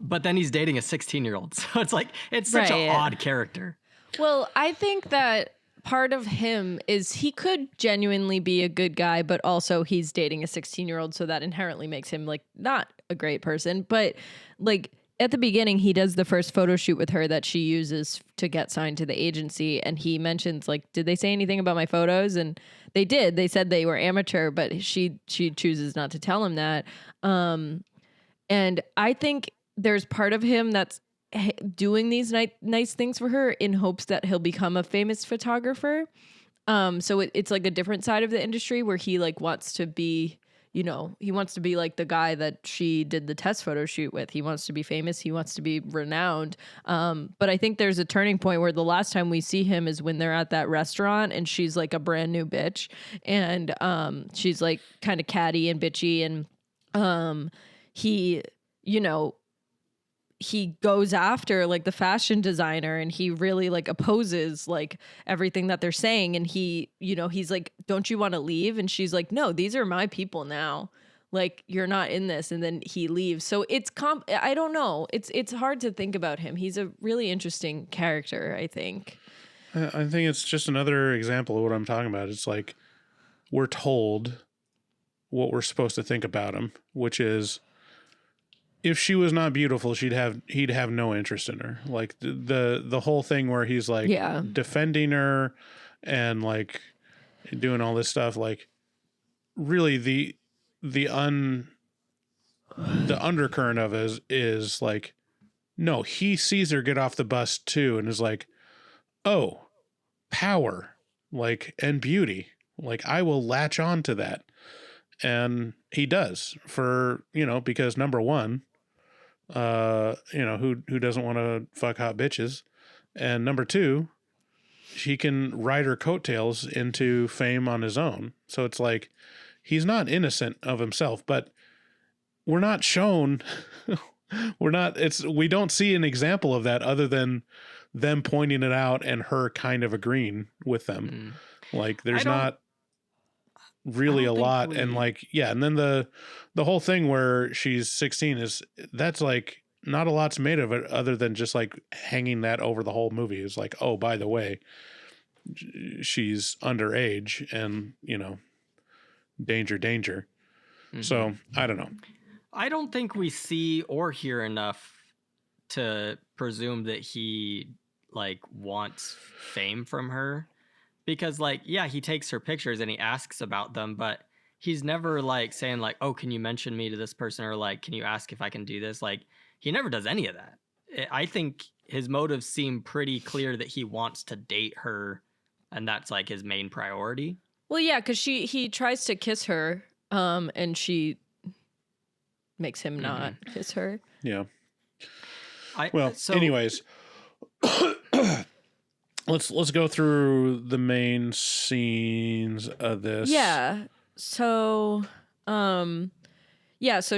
But then he's dating a 16-year-old. So it's like, it's such an odd character. Well, I think that part of him is he could genuinely be a good guy, but also he's dating a 16-year-old. So that inherently makes him like not a great person. But like at the beginning, he does the first photo shoot with her that she uses to get signed to the agency. And he mentions like, did they say anything about my photos? And they did. They said they were amateur, but she chooses not to tell him that. And I think there's part of him that's doing these nice things for her in hopes that he'll become a famous photographer. So it's like a different side of the industry where he like wants to be, he wants to be like the guy that she did the test photo shoot with. He wants to be famous. He wants to be renowned. But I think there's a turning point where the last time we see him is when they're at that restaurant and she's like a brand new bitch. And she's like kind of catty and bitchy. And he goes after like the fashion designer and he really like opposes like everything that they're saying. And he's like, don't you want to leave? And she's like, no, these are my people now. Like, you're not in this. And then he leaves. So I don't know. It's hard to think about him. He's a really interesting character, I think. I think it's just another example of what I'm talking about. It's like we're told what we're supposed to think about him, which is, if she was not beautiful, he'd have no interest in her. Like the whole thing where he's like defending her and like doing all this stuff. Like really the undercurrent of it is like, no, he sees her get off the bus too and is like, oh, power, like, and beauty. Like, I will latch on to that. And he does because number one, who doesn't want to fuck hot bitches, and number two, he can ride her coattails into fame on his own. So it's like he's not innocent of himself, but we're not shown. We don't see an example of that other than them pointing it out and her kind of agreeing with them. Like there's not really a lot. And like, yeah. And then the whole thing where she's 16 that's like not a lot's made of it other than just like hanging that over the whole movie. It's like, oh, by the way, she's underage and, danger. Mm-hmm. So I don't know. I don't think we see or hear enough to presume that he like wants fame from her. Because, like, yeah, he takes her pictures and he asks about them, but he's never, like, saying, like, oh, can you mention me to this person? Or, like, can you ask if I can do this? Like, he never does any of that. I think his motives seem pretty clear that he wants to date her, and that's, like, his main priority. Well, yeah, because he tries to kiss her, and she makes him not kiss her. Yeah. Anyways... Let's go through the main scenes of this. Yeah. So, so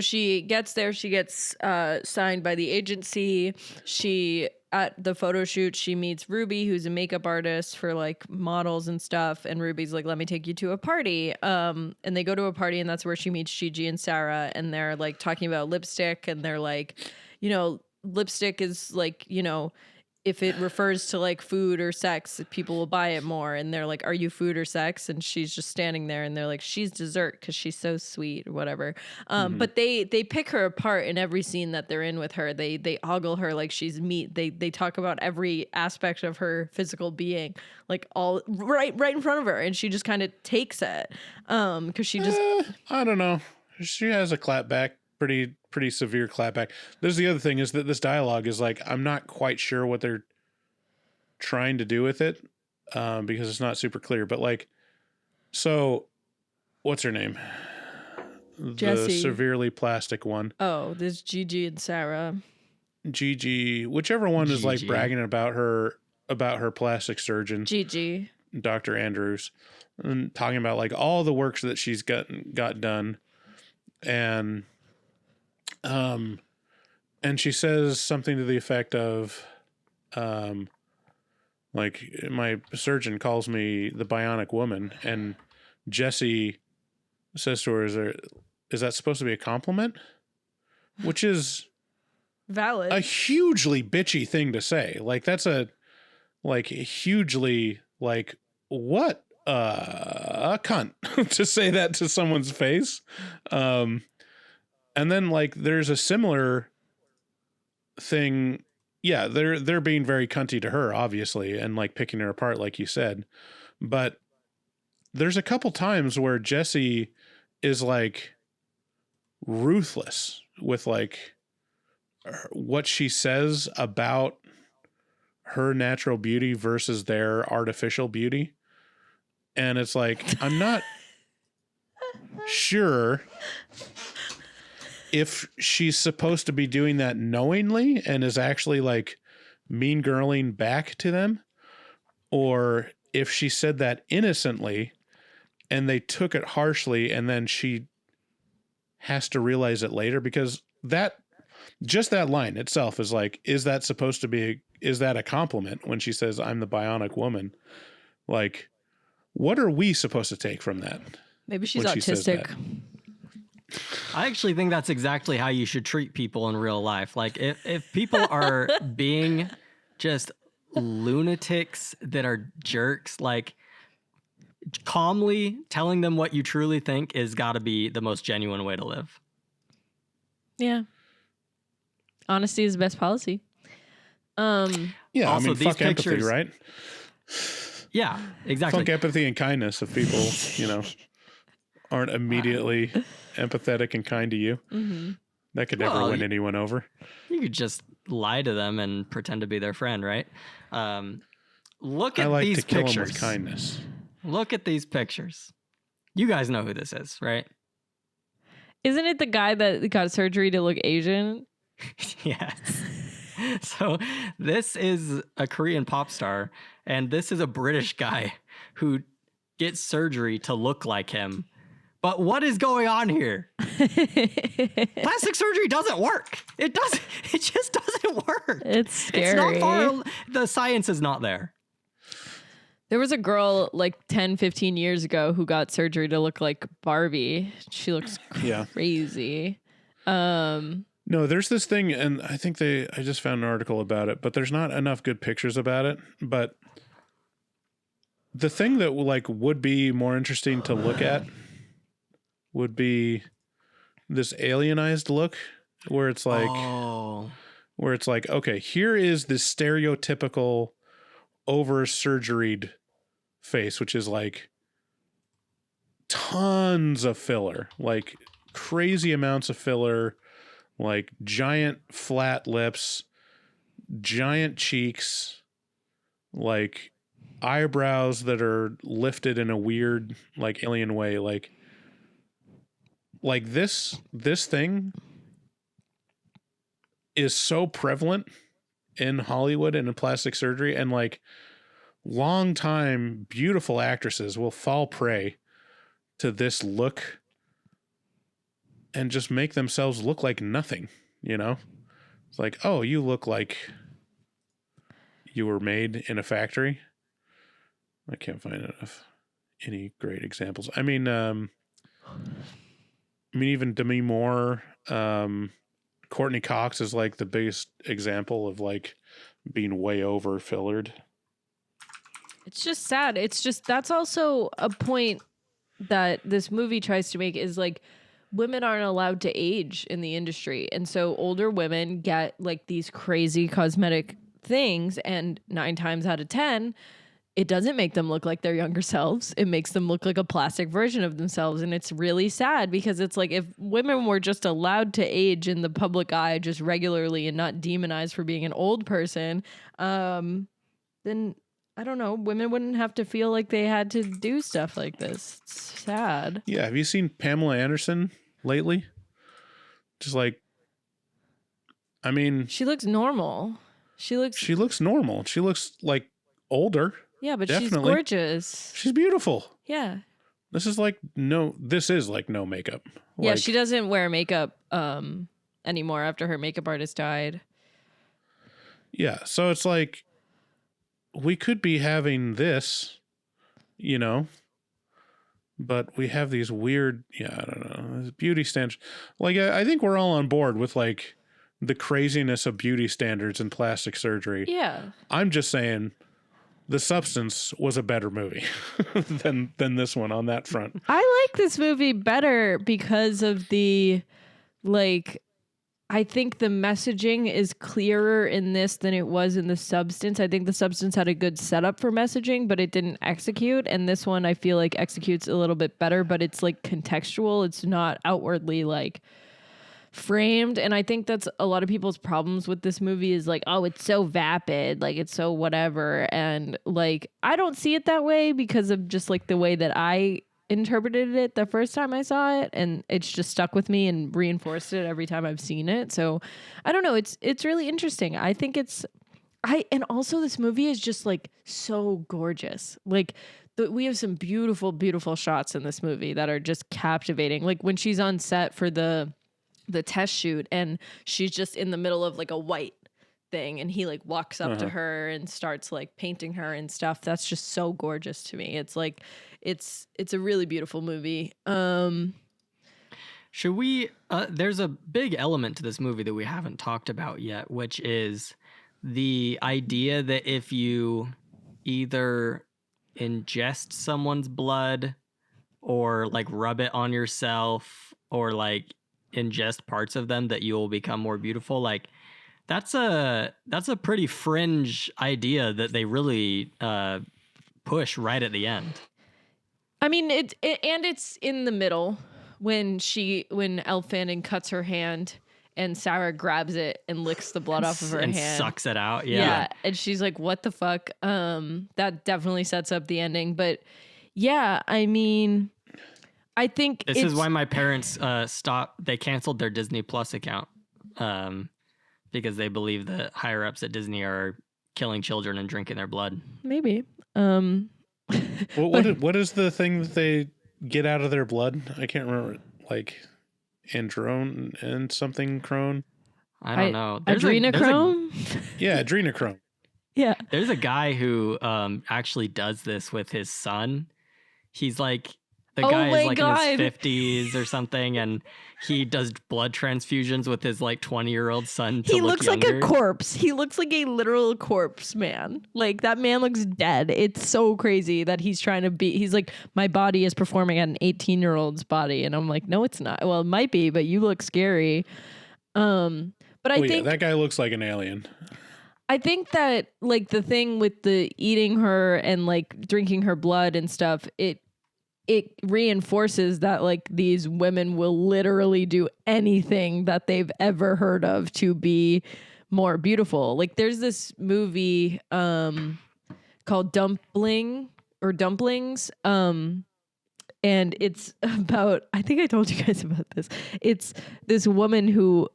she gets there. She gets signed by the agency. At the photo shoot, she meets Ruby, who's a makeup artist for like models and stuff. And Ruby's like, let me take you to a party. And they go to a party, and that's where she meets Gigi and Sarah. And they're like talking about lipstick. And they're like, lipstick is like, if it refers to like food or sex, people will buy it more. And they're like, are you food or sex? And she's just standing there and they're like, she's dessert because she's so sweet or whatever. But they pick her apart in every scene that they're in with her. They ogle her like she's meat. They talk about every aspect of her physical being, like all right in front of her. And she just kind of takes it because she just... I don't know. She has a clapback. Pretty severe clapback. There's the other thing is that this dialogue is like, I'm not quite sure what they're trying to do with it because it's not super clear. But like, so what's her name? Jessie. The severely plastic one. Oh, there's Gigi and Sarah. Gigi, whichever one is like bragging about her plastic surgeon. Gigi. Dr. Andrews. And talking about like all the works that she's got done. And she says something to the effect of, like, my surgeon calls me the bionic woman. And Jessie says to her, is that supposed to be a compliment? Which is valid. A hugely bitchy thing to say. Like, that's hugely, like, what a cunt to say that to someone's face. And then like there's a similar thing. Yeah, they're being very cunty to her, obviously, and like picking her apart, like you said. But there's a couple times where Jessie is like ruthless with like what she says about her natural beauty versus their artificial beauty. And it's like, I'm not sure if she's supposed to be doing that knowingly and is actually like mean girling back to them, or if she said that innocently and they took it harshly and then she has to realize it later, because that line itself is like, is that supposed to be, is that a compliment when she says, I'm the bionic woman? Like, what are we supposed to take from that? Maybe she's autistic. I actually think that's exactly how you should treat people in real life. Like if people are being just lunatics that are jerks, like calmly telling them what you truly think is got to be the most genuine way to live. Yeah. Honesty is the best policy. Yeah, also, I mean, fuck empathy, right? Yeah, exactly. Fuck empathy and kindness if people, you know, aren't immediately empathetic and kind to you. Mm-hmm. That could never win anyone over. You could just lie to them and pretend to be their friend, right? Look at these kill pictures. them with kindness. Look at these pictures. You guys know who this is, right? Isn't it the guy that got surgery to look Asian? Yes. So this is a Korean pop star, and this is a British guy who gets surgery to look like him. But what is going on here? Plastic surgery doesn't work. It just doesn't work. It's scary. It's not far. The science is not there. There was a girl like 10, 15 years ago who got surgery to look like Barbie. She looks crazy. No, there's this thing, and I think I just found an article about it, but there's not enough good pictures about it. But the thing that like would be more interesting to look at would be this alienized look, where it's like, okay, here is this stereotypical over-surgeried face, which is like tons of filler, like crazy amounts of filler, like giant flat lips, giant cheeks, like eyebrows that are lifted in a weird, like alien way. Like this thing is so prevalent in Hollywood and in plastic surgery, and like long time beautiful actresses will fall prey to this look and just make themselves look like nothing, you know? It's like, oh, you look like you were made in a factory. I can't find any great examples. I mean, even Demi Moore, Courtney Cox is like the biggest example of like being way over fillered. It's just sad. It's just, that's also a point that this movie tries to make, is like, women aren't allowed to age in the industry. And so older women get like these crazy cosmetic things, and 9 times out of 10, it doesn't make them look like their younger selves. It makes them look like a plastic version of themselves. And it's really sad, because it's like, if women were just allowed to age in the public eye just regularly and not demonized for being an old person, then I don't know, women wouldn't have to feel like they had to do stuff like this. It's sad. Yeah. Have you seen Pamela Anderson lately? Just like, I mean, she looks normal. She looks normal. She looks like older. Yeah, but definitely. She's gorgeous. She's beautiful. Yeah. This is like no makeup. Yeah, like, she doesn't wear makeup anymore after her makeup artist died. Yeah, so it's like, we could be having this, you know, but we have these weird, I don't know, beauty standards. Like, I think we're all on board with like the craziness of beauty standards in plastic surgery. Yeah. I'm just saying The Substance was a better movie than this one on that front. I like this movie better because of the, like, I think the messaging is clearer in this than it was in The Substance. I think The Substance had a good setup for messaging, but it didn't execute. And this one I feel like executes a little bit better, but it's like contextual. It's not outwardly like framed. And I think that's a lot of people's problems with this movie, is like, oh, it's so vapid, like it's so whatever. And like, I don't see it that way because of just like the way that I interpreted it the first time I saw it, and it's just stuck with me and reinforced it every time I've seen it. So I don't know. It's really interesting. I think and also this movie is just like so gorgeous. Like we have some beautiful, beautiful shots in this movie that are just captivating. Like when she's on set for the test shoot and she's just in the middle of like a white thing and he like walks up to her and starts like painting her and stuff. That's just so gorgeous to me. It's like it's a really beautiful movie. Should we there's a big element to this movie that we haven't talked about yet, which is the idea that if you either ingest someone's blood or like rub it on yourself or like ingest parts of them, that you will become more beautiful. Like that's a pretty fringe idea that they really push right at the end. I mean, it's in the middle when Elle Fanning cuts her hand and Sarah grabs it and licks the blood off of her and hand. Sucks it out. Yeah. And she's like, what the fuck? That definitely sets up the ending. But yeah, I mean, I think this is why my parents they canceled their Disney Plus account because they believe that higher ups at Disney are killing children and drinking their blood. Maybe. What is the thing that they get out of their blood? I can't remember. Like androne and something crone. I don't know. Adrenochrome? Yeah, adrenochrome. Yeah. There's a guy who actually does this with his son. He's like the guy is like in his 50s or something, and he does blood transfusions with his like 20-year-old son to He look looks younger. like a corpse. He looks like a literal corpse, man. Like that man looks dead. It's so crazy that he's trying to be. He's like, my body is performing at an 18-year-old's body, and I'm like, no, it's not. Well, it might be, but you look scary. But I think that guy looks like an alien. I think that like the thing with the eating her and like drinking her blood and stuff, it reinforces that like these women will literally do anything that they've ever heard of to be more beautiful. Like there's this movie called Dumplings, and it's about, I think I told you guys about this. It's this woman who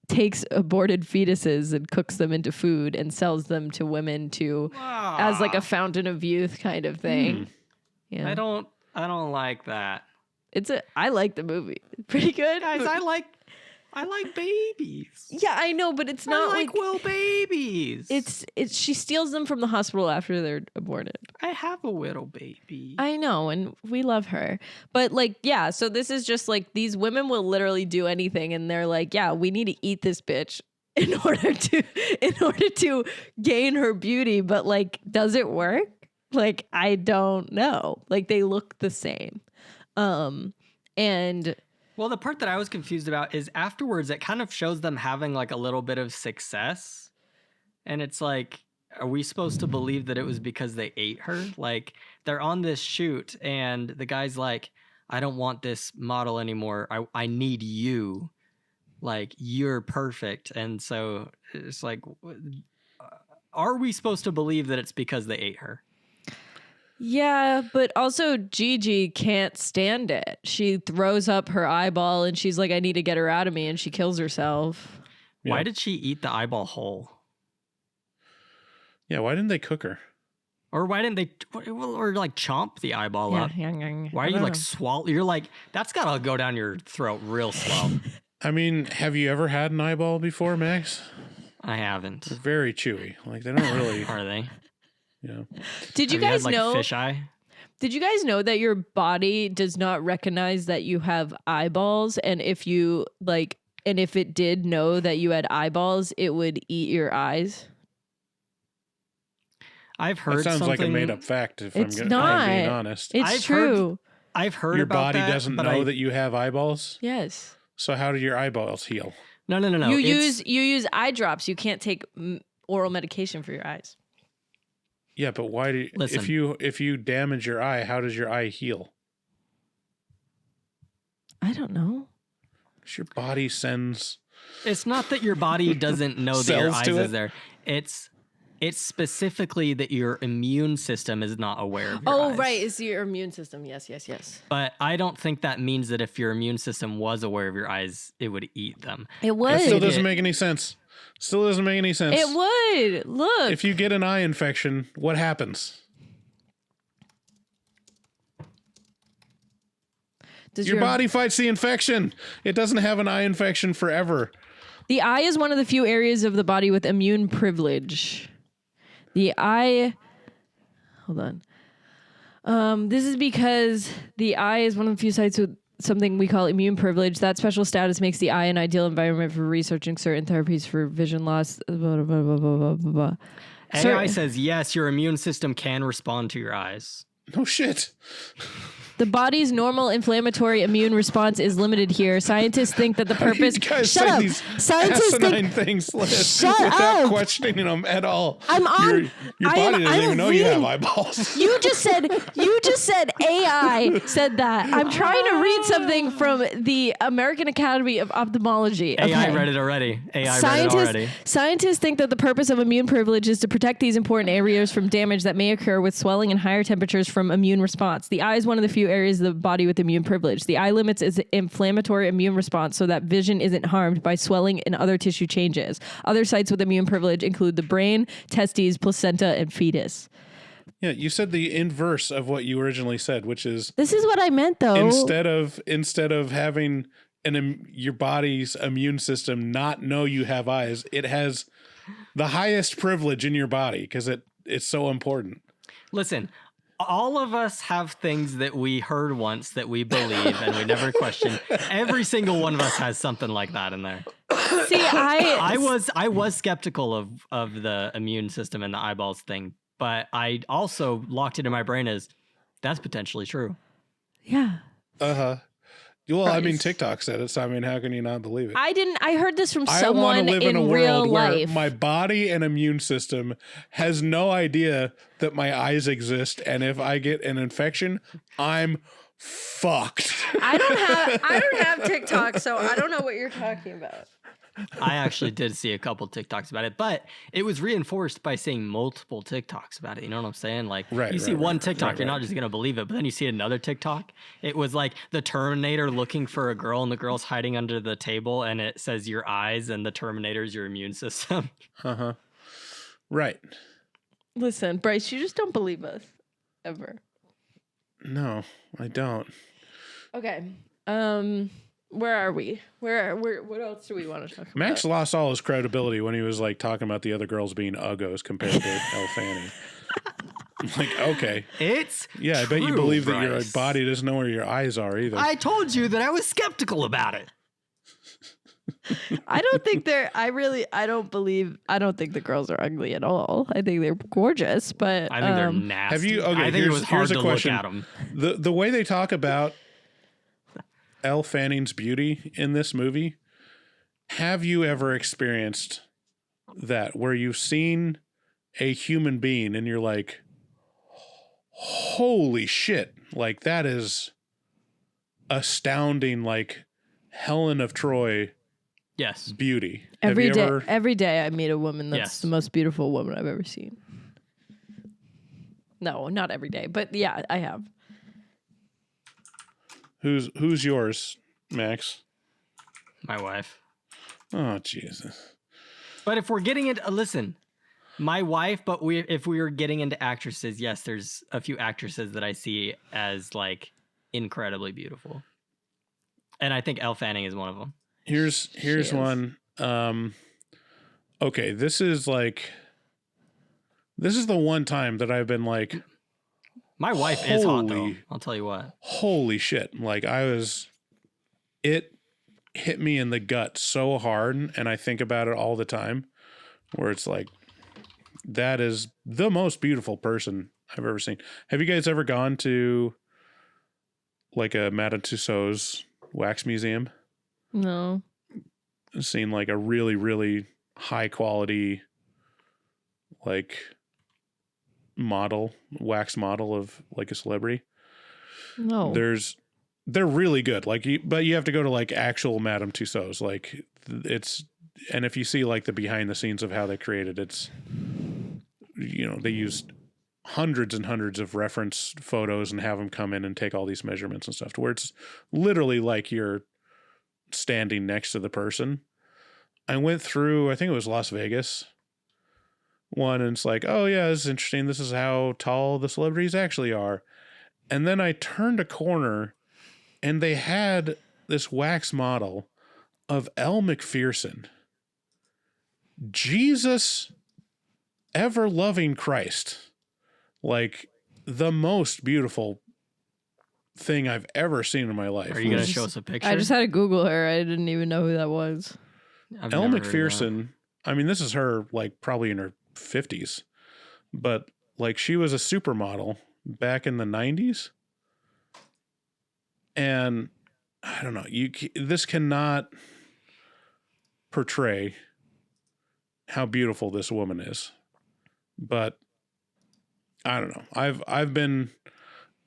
takes aborted fetuses and cooks them into food and sells them to women as like a fountain of youth kind of thing. Yeah. I don't like that. I like the movie. Pretty good. Guys, I like babies. Yeah, I know, but it's not like well babies. It's she steals them from the hospital after they're aborted. I have a little baby. I know, and we love her. But like, yeah, so this is just like these women will literally do anything, and they're like, yeah, we need to eat this bitch in order to gain her beauty. But like, does it work? Like, I don't know. Like, they look the same. And well, the part that I was confused about is afterwards it kind of shows them having like a little bit of success. And it's like, are we supposed to believe that it was because they ate her? Like, they're on this shoot and the guy's like, I don't want this model anymore. I need you. Like, you're perfect. And so it's like, are we supposed to believe that it's because they ate her? yeah, but also Gigi can't stand it. She throws up her eyeball and she's like, I need to get her out of me. And she kills herself. Yeah. Why did she eat the eyeball whole? Yeah, why didn't they cook her? Or why didn't they, or like chomp the eyeball up? Why are you like swallow? You're like, that's gotta go down your throat real slow. I mean, have you ever had an eyeball before, Max? I haven't. They're very chewy. Like, they don't really. Are they? Yeah. Did you guys know? Fish eye? Did you guys know that your body does not recognize that you have eyeballs? And if you like, and if it did know that you had eyeballs, it would eat your eyes? I've heard that sounds something. like a made up fact, if I'm being honest. It's true. I've heard your about body that, doesn't know that you have eyeballs? Yes. So how do your eyeballs heal? No. You use eye drops. You can't take oral medication for your eyes. Yeah, but why do you, Listen. if you damage your eye, how does your eye heal? I don't know. Because your body sends. It's not that your body doesn't know that your Cells eyes to is it? there. It's It's specifically that your immune system is not aware of your eyes. Right. It's your immune system. Yes. But I don't think that means that if your immune system was aware of your eyes, it would eat them. It would. It still doesn't make any sense. It would. Look. If you get an eye infection, what happens? Your body fights the infection. It doesn't have an eye infection forever. The eye is one of the few areas of the body with immune privilege. The eye... Hold on. This is because the eye is one of the few sites with something we call immune privilege. That special status makes the eye an ideal environment for researching certain therapies for vision loss. Blah, blah, blah, blah, blah, blah. AI says, yes, your immune system can respond to your eyes. No shit. The body's normal inflammatory immune response is limited here. Scientists think that the purpose... Shut up. Scientists think... things, Liz, without questioning them at all. I'm on... Your body doesn't even know you have eyeballs. You just said AI said that. I'm trying to read something from the American Academy of Ophthalmology. Okay. AI read it already. Scientists think that the purpose of immune privilege is to protect these important areas from damage that may occur with swelling and higher temperatures from immune response. The eye is one of the few areas of the body with immune privilege. The eye limits its inflammatory immune response so that vision isn't harmed by swelling and other tissue changes. Other sites with immune privilege include the brain, testes, placenta, and fetus. Yeah, you said the inverse of what you originally said, which is... This is what I meant, though. Instead of having your body's immune system not know you have eyes, it has the highest privilege in your body because it's so important. Listen, all of us have things that we heard once that we believe and we never question. Every single one of us has something like that in there. See, I was skeptical of the immune system and the eyeballs thing, but I also locked it in my brain as that's potentially true. Yeah. Uh-huh. Well, I mean, TikTok said it, so I mean, how can you not believe it? I heard this from someone in real life. I want to live in a world where my body and immune system has no idea that my eyes exist, and if I get an infection, I'm fucked. I don't have TikTok, so I don't know what you're talking about. I actually did see a couple TikToks about it, but it was reinforced by seeing multiple TikToks about it. You know what I'm saying? Like, you see one TikTok, you're not just going to believe it, but then you see another TikTok. It was like the Terminator looking for a girl, and the girl's hiding under the table, and it says your eyes, and the Terminator's your immune system. Uh-huh. Right. Listen, Bryce, you just don't believe us. Ever. No, I don't. Okay. Where are we? What else do we want to talk about? Max lost all his credibility when he was like talking about the other girls being uggos compared to Elle Fanning. I'm like, okay. It's I bet you believe that your body doesn't know where your eyes are either. I told you that I was skeptical about it. I don't think I don't think the girls are ugly at all. I think they're gorgeous, but I think they're nasty. Have you? Okay, I think it was hard to look at them. The way they talk about Elle Fanning's beauty in this movie, have you ever experienced that where you've seen a human being and you're like, holy shit, like that is astounding, like Helen of Troy beauty. Every day I meet a woman that's the most beautiful woman I've ever seen. No, not every day, but yeah, I have. Who's yours, Max? My wife. Oh, Jesus. But if we're getting into, listen, my wife, but if we were getting into actresses, yes, there's a few actresses that I see as like incredibly beautiful. And I think Elle Fanning is one of them. Here's one. Okay, this is the one time that I've been like, my wife is hot though. I'll tell you what. Holy shit. Like it hit me in the gut so hard, and I think about it all the time, where it's like, that is the most beautiful person I've ever seen. Have you guys ever gone to like a Madame Tussauds wax museum? No. Seen like a really, really high quality like wax model of like a celebrity? No. They're really good. Like, but you have to go to like actual Madame Tussauds. Like and if you see like the behind the scenes of how they created, they used hundreds and hundreds of reference photos and have them come in and take all these measurements and stuff to where it's literally like you're standing next to the person. I went through, I think it was Las Vegas one, and it's like, oh yeah, this is interesting. This is how tall the celebrities actually are. And then I turned a corner and they had this wax model of Elle McPherson. Jesus ever loving Christ. Like the most beautiful thing I've ever seen in my life. Are you going to show us a picture? I just had to Google her. I didn't even know who that was. Elle McPherson, I mean, this is her like probably in her 50s, but like she was a supermodel back in the 90s. And I don't know, this cannot portray how beautiful this woman is. But I don't know. I've been,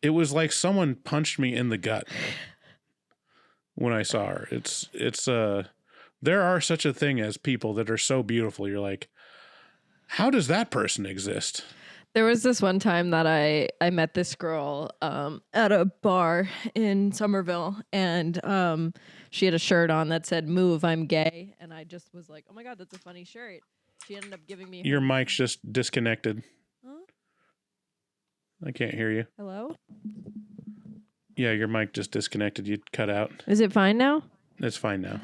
it was like someone punched me in the gut when I saw her. It's there are such a thing as people that are so beautiful. You're like, how does that person exist? There was this one time that I met this girl at a bar in Somerville, and she had a shirt on that said, "Move, I'm gay." And I just was like, oh my God, that's a funny shirt. She ended up giving me Your mic's just disconnected. Huh? I can't hear you. Hello? Yeah, your mic just disconnected. You cut out. Is it fine now? It's fine now.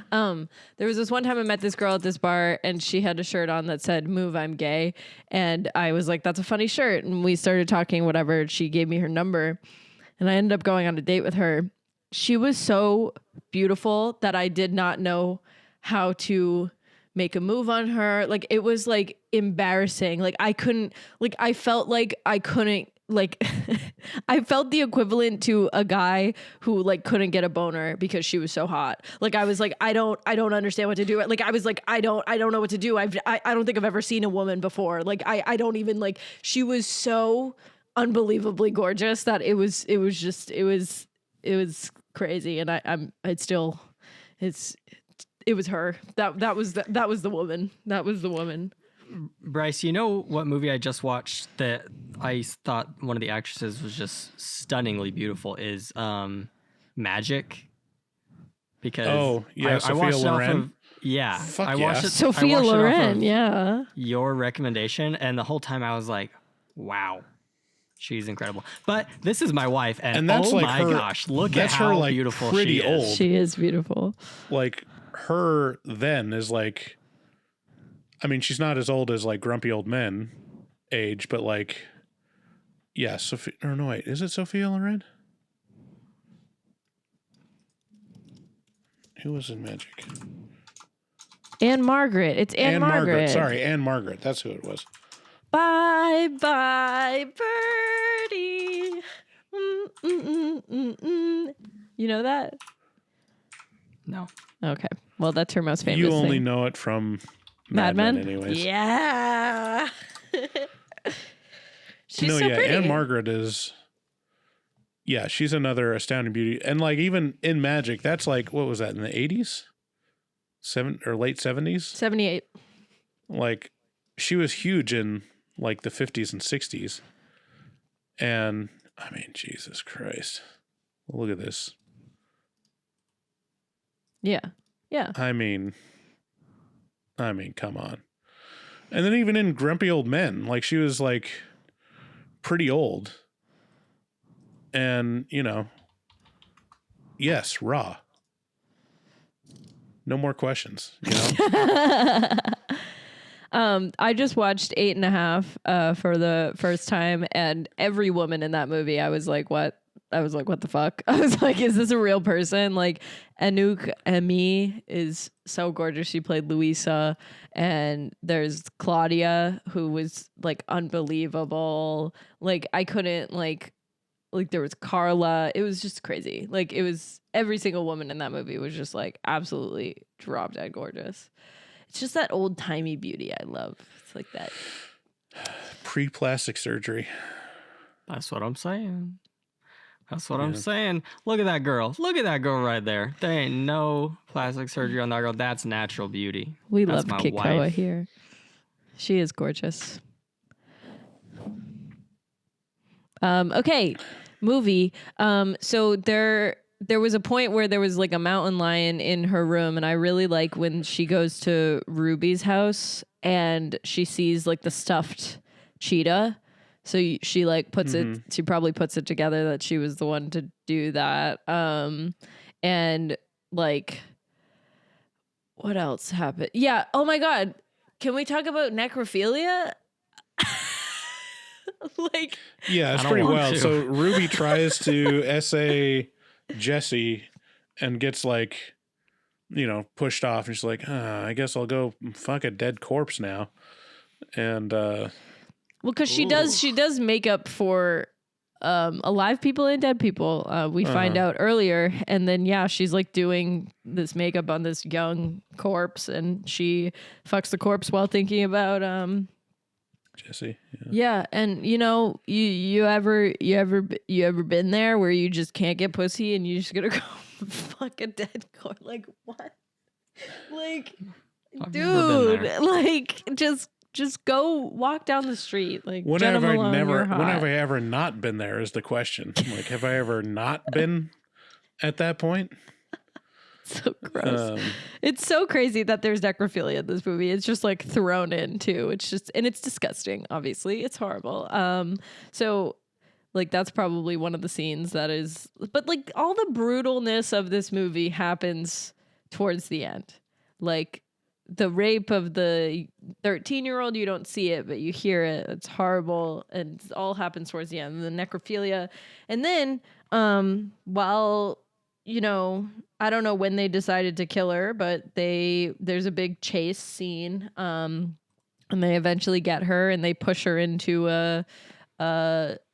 There was this one time I met this girl at this bar, and she had a shirt on that said, "Move, I'm gay." And I was like, that's a funny shirt. And we started talking, whatever. She gave me her number, and I ended up going on a date with her. She was so beautiful that I did not know how to make a move on her. Like, it was like embarrassing. Like, I couldn't, like, I felt like I couldn't, like, I felt the equivalent to a guy who like couldn't get a boner because she was so hot. Like, I was like, I don't understand what to do. Like, I was like, I don't know what to do. I don't think I've ever seen a woman before. Like, I don't even like, she was so unbelievably gorgeous that it was crazy. And it was her. That was the woman. That was the woman. Bryce, you know what movie I just watched that I thought one of the actresses was just stunningly beautiful is Magic? Because Sophia I watched Loren? it off of, yeah. Fuck I yeah. watched it, Sophia I watched it off Loren, of yeah. your recommendation, and the whole time I was like, wow. She's incredible. But this is my wife, and that's oh like my her, gosh, look at that's how her, like, beautiful pretty she old. is. She is beautiful. Like her then is like, I mean, she's not as old as like grumpy old men age, but like, yeah, Sophia, or no, wait, is it Sophia Loren? Who was in Magic? Anne Margaret. It's Anne Margaret. Sorry, Anne Margaret. That's who it was. Bye, bye, birdie. You know that? No. Okay. Well, that's her most famous You only thing. know it from Mad Men? anyways. Yeah. She's so pretty. Anne Margaret is, yeah, she's another astounding beauty. And like even in Magic, that's like, what was that, in the 80s? Late 70s? 78. Like she was huge in like the 50s and 60s. And I mean, Jesus Christ. Look at this. Yeah. Yeah. I mean, come on. And then even in Grumpy Old Men, like she was like pretty old. And, you know, yes, raw. No more questions, you know? I just watched 8.5 for the first time, and every woman in that movie, I was like, what? I was like, what the fuck? I was like, is this a real person? Like, Anouk Aimee is so gorgeous. She played Louisa. And there's Claudia, who was like unbelievable. Like, I couldn't like there was Carla. It was just crazy. Like, it was every single woman in that movie was just like absolutely drop dead gorgeous. It's just that old timey beauty I love. It's like that. Pre-plastic surgery. That's what I'm saying. I'm saying. Look at that girl. Look at that girl right there. There ain't no plastic surgery on that girl. That's natural beauty. We That's love my Kikoa wife. here. She is gorgeous. Okay, movie. So there was a point where there was like a mountain lion in her room, and I really like when she goes to Ruby's house and she sees like the stuffed cheetah. So she like puts it. She probably puts it together that she was the one to do that. And like, what else happened? Yeah. Oh my God. Can we talk about necrophilia? Like, yeah, it's pretty wild. So Ruby tries to essay Jessie and gets like, pushed off, and she's like, I guess I'll go fuck a dead corpse now. And well, because she does make up for alive people and dead people. We find out earlier, and then she's like doing this makeup on this young corpse, and she fucks the corpse while thinking about Jessie. Yeah, and you ever been there where you just can't get pussy and you just gonna go fuck a dead corpse? Like what? Like, dude, like just go walk down the street. Like, when have I ever not been there is the question. Like, have I ever not been at that point? So gross. It's so crazy that there's necrophilia in this movie. It's just like thrown in too. It's disgusting. Obviously, it's horrible. So like that's probably one of the scenes that is. But like all the brutalness of this movie happens towards the end. Like the rape of the 13-year-old, you don't see it, but you hear it. It's horrible, and it all happens towards the end. And the necrophilia, and then while. I don't know when they decided to kill her, but there's a big chase scene, and they eventually get her and they push her into a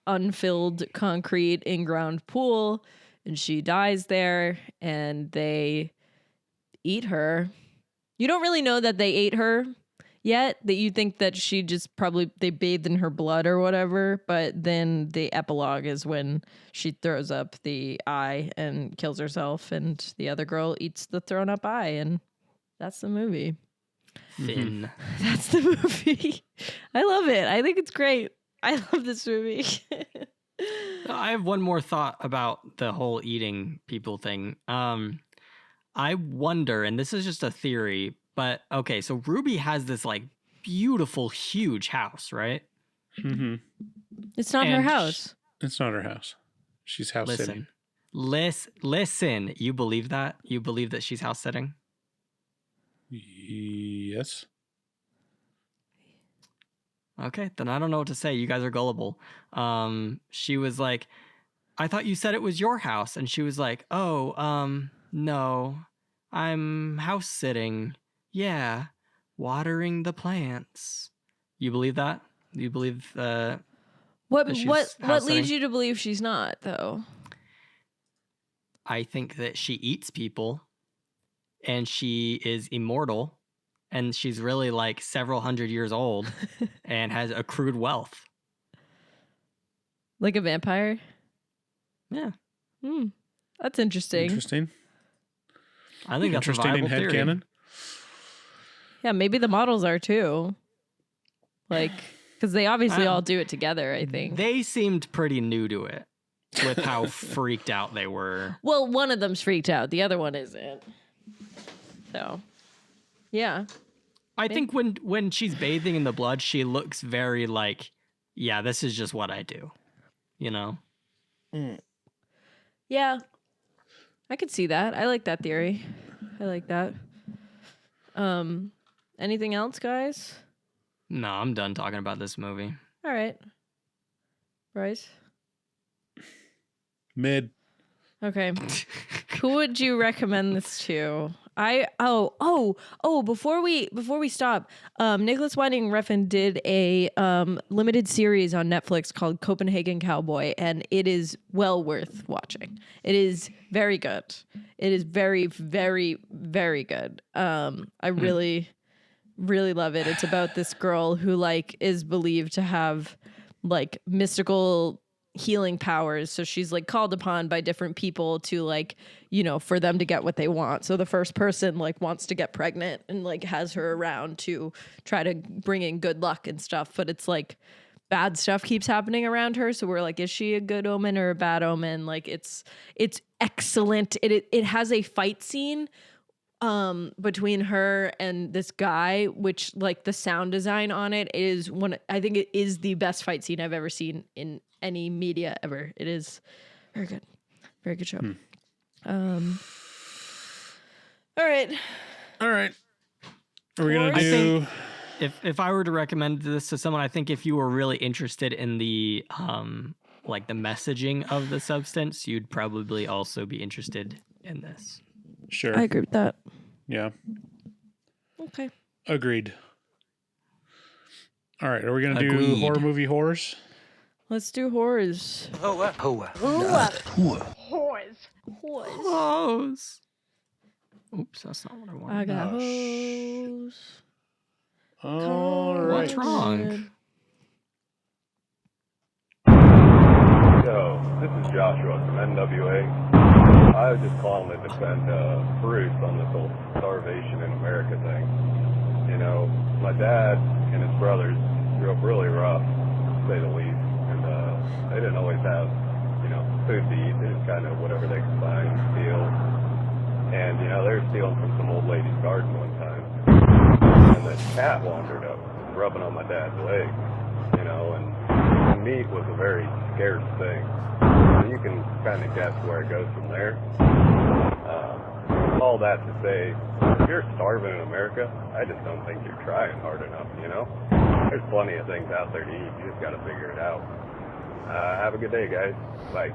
unfilled concrete in-ground pool, and she dies there, and they eat her. You don't really know that they ate her yet, that you think that she just they bathed in her blood or whatever, but then the epilogue is when she throws up the eye and kills herself, and the other girl eats the thrown up eye, and that's the movie. Finn. That's the movie. I love it. I think it's great. I love this movie. I have one more thought about the whole eating people thing. I wonder, and this is just a theory, but okay, so Ruby has this like beautiful, huge house, right? Mm-hmm. It's not her house. It's not her house. She's house sitting. Listen. You believe that? You believe that she's house sitting? Yes. Okay, then I don't know what to say. You guys are gullible. She was like, I thought you said it was your house. And she was like, no, I'm house sitting. Yeah, watering the plants. You believe that? You believe what leads you to believe she's not, though? I think that she eats people, and she is immortal, and she's really like several hundred years old and has accrued wealth. Like a vampire? Yeah. That's interesting. I think that's interesting a in viable theory. headcanon. Yeah, maybe the models are too. Like, because they obviously all do it together, I think. They seemed pretty new to it with how freaked out they were. Well, one of them's freaked out. The other one isn't. So, yeah. I think when she's bathing in the blood, she looks very like, yeah, this is just what I do. Yeah. I could see that. I like that theory. I like that. Anything else, guys? No, I'm done talking about this movie. All right. Bryce? Mid. Okay. Who would you recommend this to? Before we stop, Nicolas Winding Refn did a limited series on Netflix called Copenhagen Cowboy, and it is well worth watching. It is very good. It is very, very, very good. I really, really love it. It's about this girl who like is believed to have like mystical healing powers, so she's like called upon by different people to like, for them to get what they want. So the first person like wants to get pregnant and like has her around to try to bring in good luck and stuff, but it's like bad stuff keeps happening around her. So we're like, is she a good omen or a bad omen? Like it's excellent. It has a fight scene between her and this guy, which like the sound design on it is I think it is the best fight scene I've ever seen in any media ever. It is very good. Very good show. All right. Are we going to do... If I were to recommend this to someone, I think if you were really interested in the like the messaging of the substance, you'd probably also be interested in this. Sure. I agree with that. Yeah. Okay. Agreed. All right. Are we going to do horror movie horrors? Let's do horrors. Horrors. Oops, that's not what I wanted. I got hose. All right. What's wrong? So, this is Joshua from NWA. I was just calling to defend Bruce on this whole starvation in America thing. You know, my dad and his brothers grew up really rough, to say the least, and they didn't always have, you know, food to eat. They just kind of whatever they could find, steal. And, you know, they were stealing from some old lady's garden one time. And the cat wandered up, rubbing on my dad's leg, you know, and meat was a very scarce thing. So you can kind of guess where it goes from there. All that to say, if you're starving in America, I just don't think you're trying hard enough, you know? There's plenty of things out there to eat. You just got to figure it out. Have a good day, guys. Bye.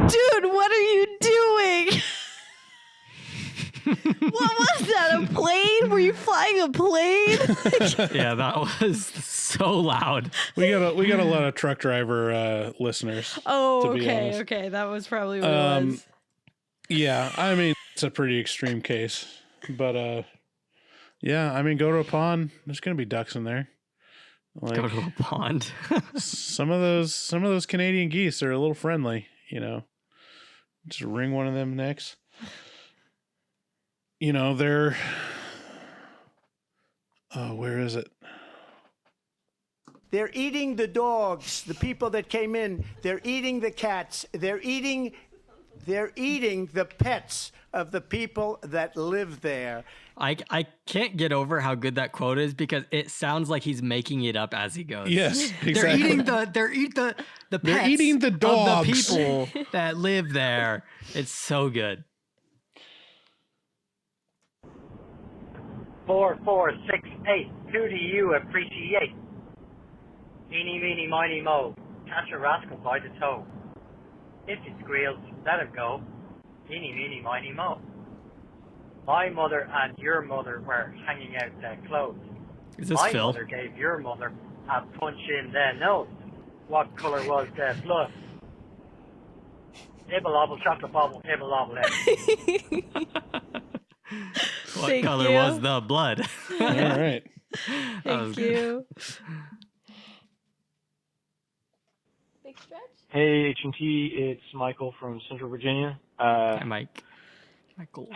Dude, what are you doing? What was that? A plane? Were you flying a plane? Yeah, that was so loud. We got a lot of truck driver listeners. Oh, to be honest. Okay. That was probably what it was. Yeah, I mean it's a pretty extreme case, but yeah, I mean go to a pond. There's gonna be ducks in there. Like, go to a pond. some of those Canadian geese are a little friendly, you know. Just wring one of them necks. You know, they're... Oh, where is it? They're eating the dogs, the people that came in. They're eating the cats. They're eating the pets of the people that live there. I can't get over how good that quote is because it sounds like he's making it up as he goes. Yes, exactly. They're eating the pets They're eating the dogs of the people that live there. It's so good. 4, 4, 6, 8. Who do you appreciate? Eeny, meeny, miny, mo. Catch a rascal by the toe. If he squeals, let him go. Eeny, meeny, miny, mo. My mother and your mother were hanging out their clothes. Is this My Phil? mother gave your mother a punch in their nose. What colour was their blood? Ibble obble, chocolate bobble, ibble obble. What color was the blood? All right. Thank you. Big stretch. Hey, H&T, it's Michael from Central Virginia. Hi, Mike. Michael.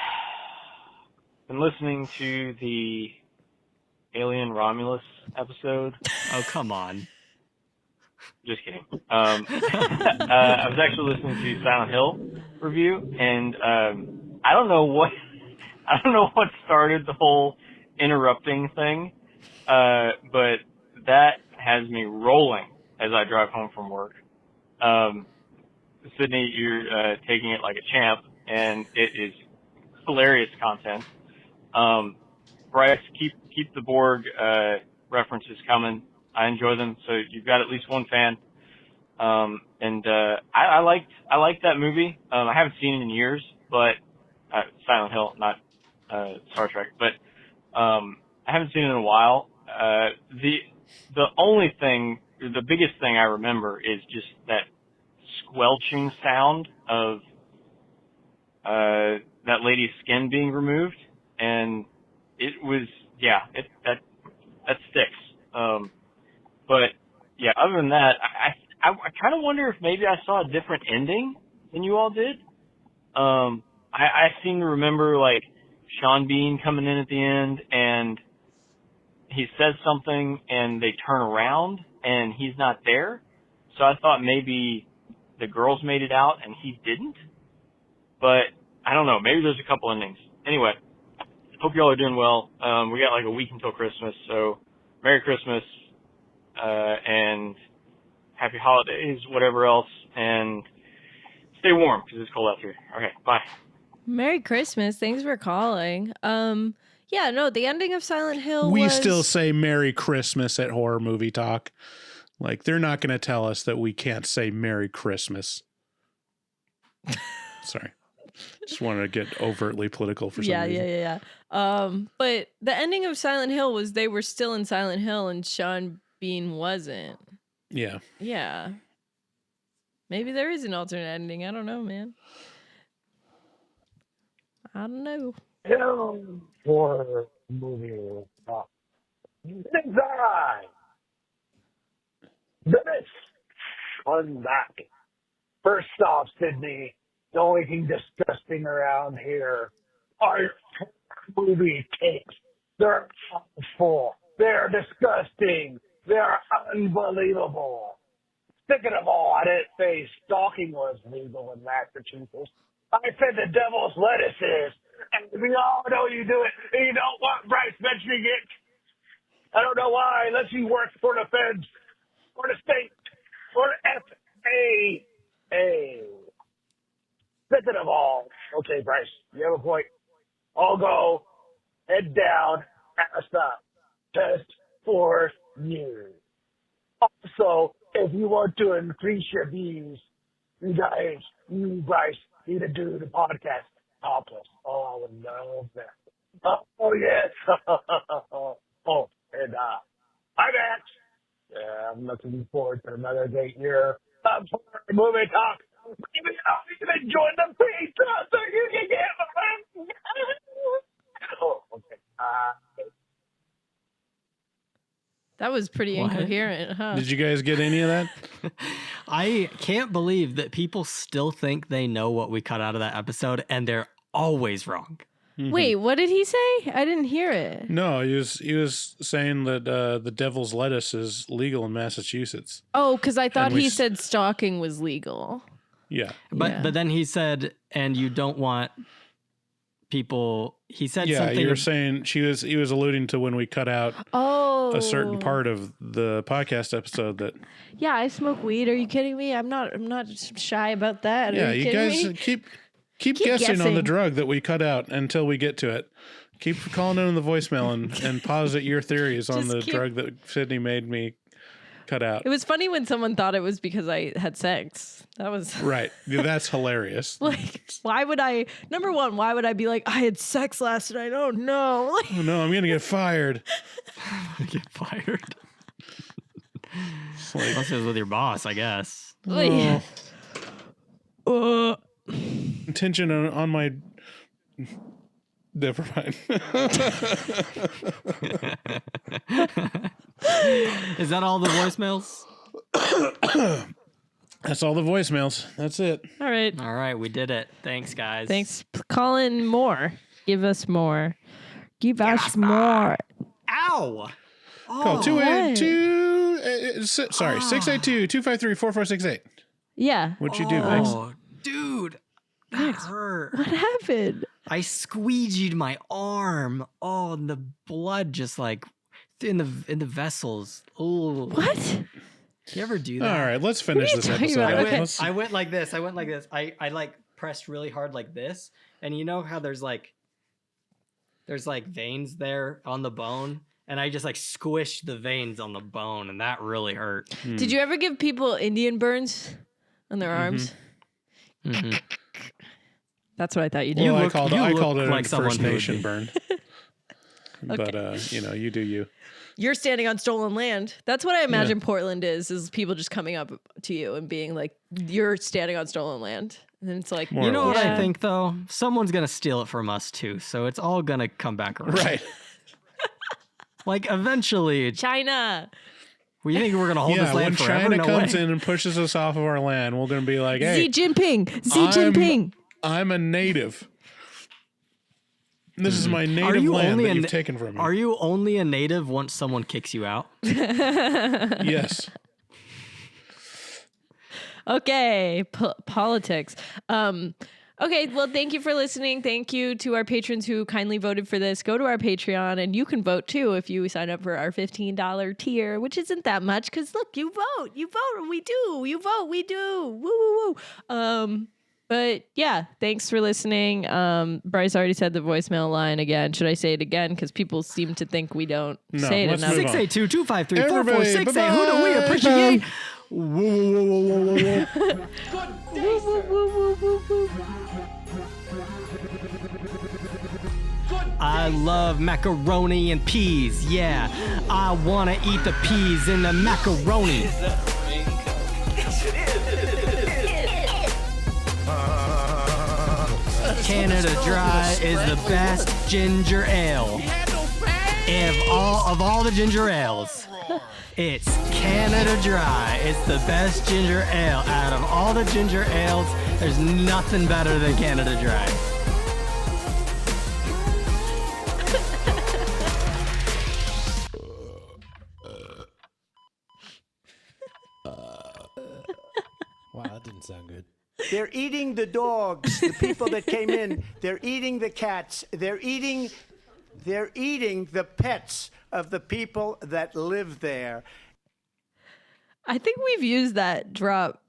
Been listening to the Alien Romulus episode. Oh, come on. Just kidding. I was actually listening to Silent Hill review, and I don't know what started the whole interrupting thing, but that has me rolling as I drive home from work. Sydney, you're taking it like a champ, and it is hilarious content. Bryce, keep the Borg references coming. I enjoy them, so you've got at least one fan. And I liked that movie. I haven't seen it in years, but Silent Hill, not Star Trek, but I haven't seen it in a while. The only thing, the biggest thing I remember is just that squelching sound of that lady's skin being removed, and it was that sticks. But yeah, other than that, I kind of wonder if maybe I saw a different ending than you all did. I seem to remember like Sean Bean coming in at the end, and he says something, and they turn around, and he's not there. So I thought maybe the girls made it out and he didn't. But I don't know. Maybe there's a couple endings. Anyway, hope y'all are doing well. We got like a week until Christmas, so Merry Christmas, and Happy Holidays, whatever else, and stay warm because it's cold out here. Okay, bye. Merry Christmas. Thanks for calling. Yeah, no, the ending of Silent Hill We still say Merry Christmas at Horror Movie Talk. Like, they're not going to tell us that we can't say Merry Christmas. Sorry. Just wanted to get overtly political for some reason. Yeah. But the ending of Silent Hill was they were still in Silent Hill and Sean Bean wasn't. Yeah. Yeah. Maybe there is an alternate ending. I don't know, man. I don't know. Hello, Horror Movie Talk. Inside. Dennis, I'm back. First off, Sydney, the only thing disgusting around here are movie takes. They're awful. They're disgusting. They're unbelievable. Second of all, I didn't say stalking was legal in Massachusetts. I said the devil's lettuce is. And we all know you do it. And you don't want Bryce mentioning it. I don't know why, unless you work for the feds, or the state, or the FAA. Second of all, okay, Bryce, you have a point. I'll go, head down, at a stop. Test for you. Also, if you want to increase your views, you guys, you, Bryce, need to do the podcast topless. Oh, I would love that. Oh, yes. Oh, and I'm back. Yeah, I'm looking forward to another great year of movie talk. Even enjoy the free stuff so you can get Oh, okay. That was pretty incoherent, huh? Did you guys get any of that? I can't believe that people still think they know what we cut out of that episode, and they're always wrong. Mm-hmm. Wait, what did he say? I didn't hear it. No, he was saying that the devil's lettuce is legal in Massachusetts. Oh, because I thought he said stalking was legal. Yeah. But then he said, and you don't want people, he said something. Yeah, you were saying he was alluding to when we cut out a certain part of the podcast episode that. Yeah, I smoke weed. Are you kidding me? I'm not shy about that. Yeah, you guys me? keep guessing on the drug that we cut out until we get to it. Keep calling in the voicemail and posit your theories on the drug that Sydney made me cut out. It was funny when someone thought it was because I had sex. That was right. That's hilarious. Like, why would I? Number one, why would I be like, I had sex last night? Oh no! Like, oh no, I'm gonna get fired. Get fired. Unless it was with your boss, I guess. Attention on my. Never mind. Is that all the voicemails? That's all the voicemails. That's it. All right, we did it. Thanks, guys. Thanks. Call in more. Give us more. Give us more. Ow! Call 682-253-4468. Yeah. What'd you do, Max? Oh, dude. That hurt. What happened? I squeegeed my arm. Oh, and the blood just like in the vessels. Oh. What? You ever do that? All right, let's finish this episode. I went like this. I like pressed really hard like this. And you know how there's like veins there on the bone? And I just like squished the veins on the bone, and that really hurt. Did you ever give people Indian burns on their arms? Mm-hmm. That's what I thought you did. Well, I called it like a First Nation burn. But you do you. You're standing on stolen land. That's what I imagine Portland is people just coming up to you and being like, you're standing on stolen land. And then it's like, you know what I think though? Someone's going to steal it from us too. So it's all going to come back around. Right. Like eventually. China. We think we're going to hold this land forever? When China comes in and pushes us off of our land, we're going to be like, hey. Xi Jinping. I'm a native. This is my native land that you've taken from me. Are you only a native once someone kicks you out? Yes. Okay, politics. Okay, well, thank you for listening. Thank you to our patrons who kindly voted for this. Go to our Patreon, and you can vote too if you sign up for our $15 tier, which isn't that much because look, you vote, we do, you vote, we do, woo, woo, woo. But yeah, thanks for listening. Bryce already said the voicemail line again. Should I say it again? Because people seem to think we don't say it enough. 682-253-4468. Who do we appreciate? I love macaroni and peas. Yeah, I want to eat the peas in the macaroni. Canada Dry is the best ginger ale. Of all the ginger ales, it's Canada Dry. It's the best ginger ale. Out of all the ginger ales, there's nothing better than Canada Dry. Wow, that didn't sound good. They're eating the dogs, the people that came in. They're eating the cats. They're eating the pets of the people that live there. I think we've used that drop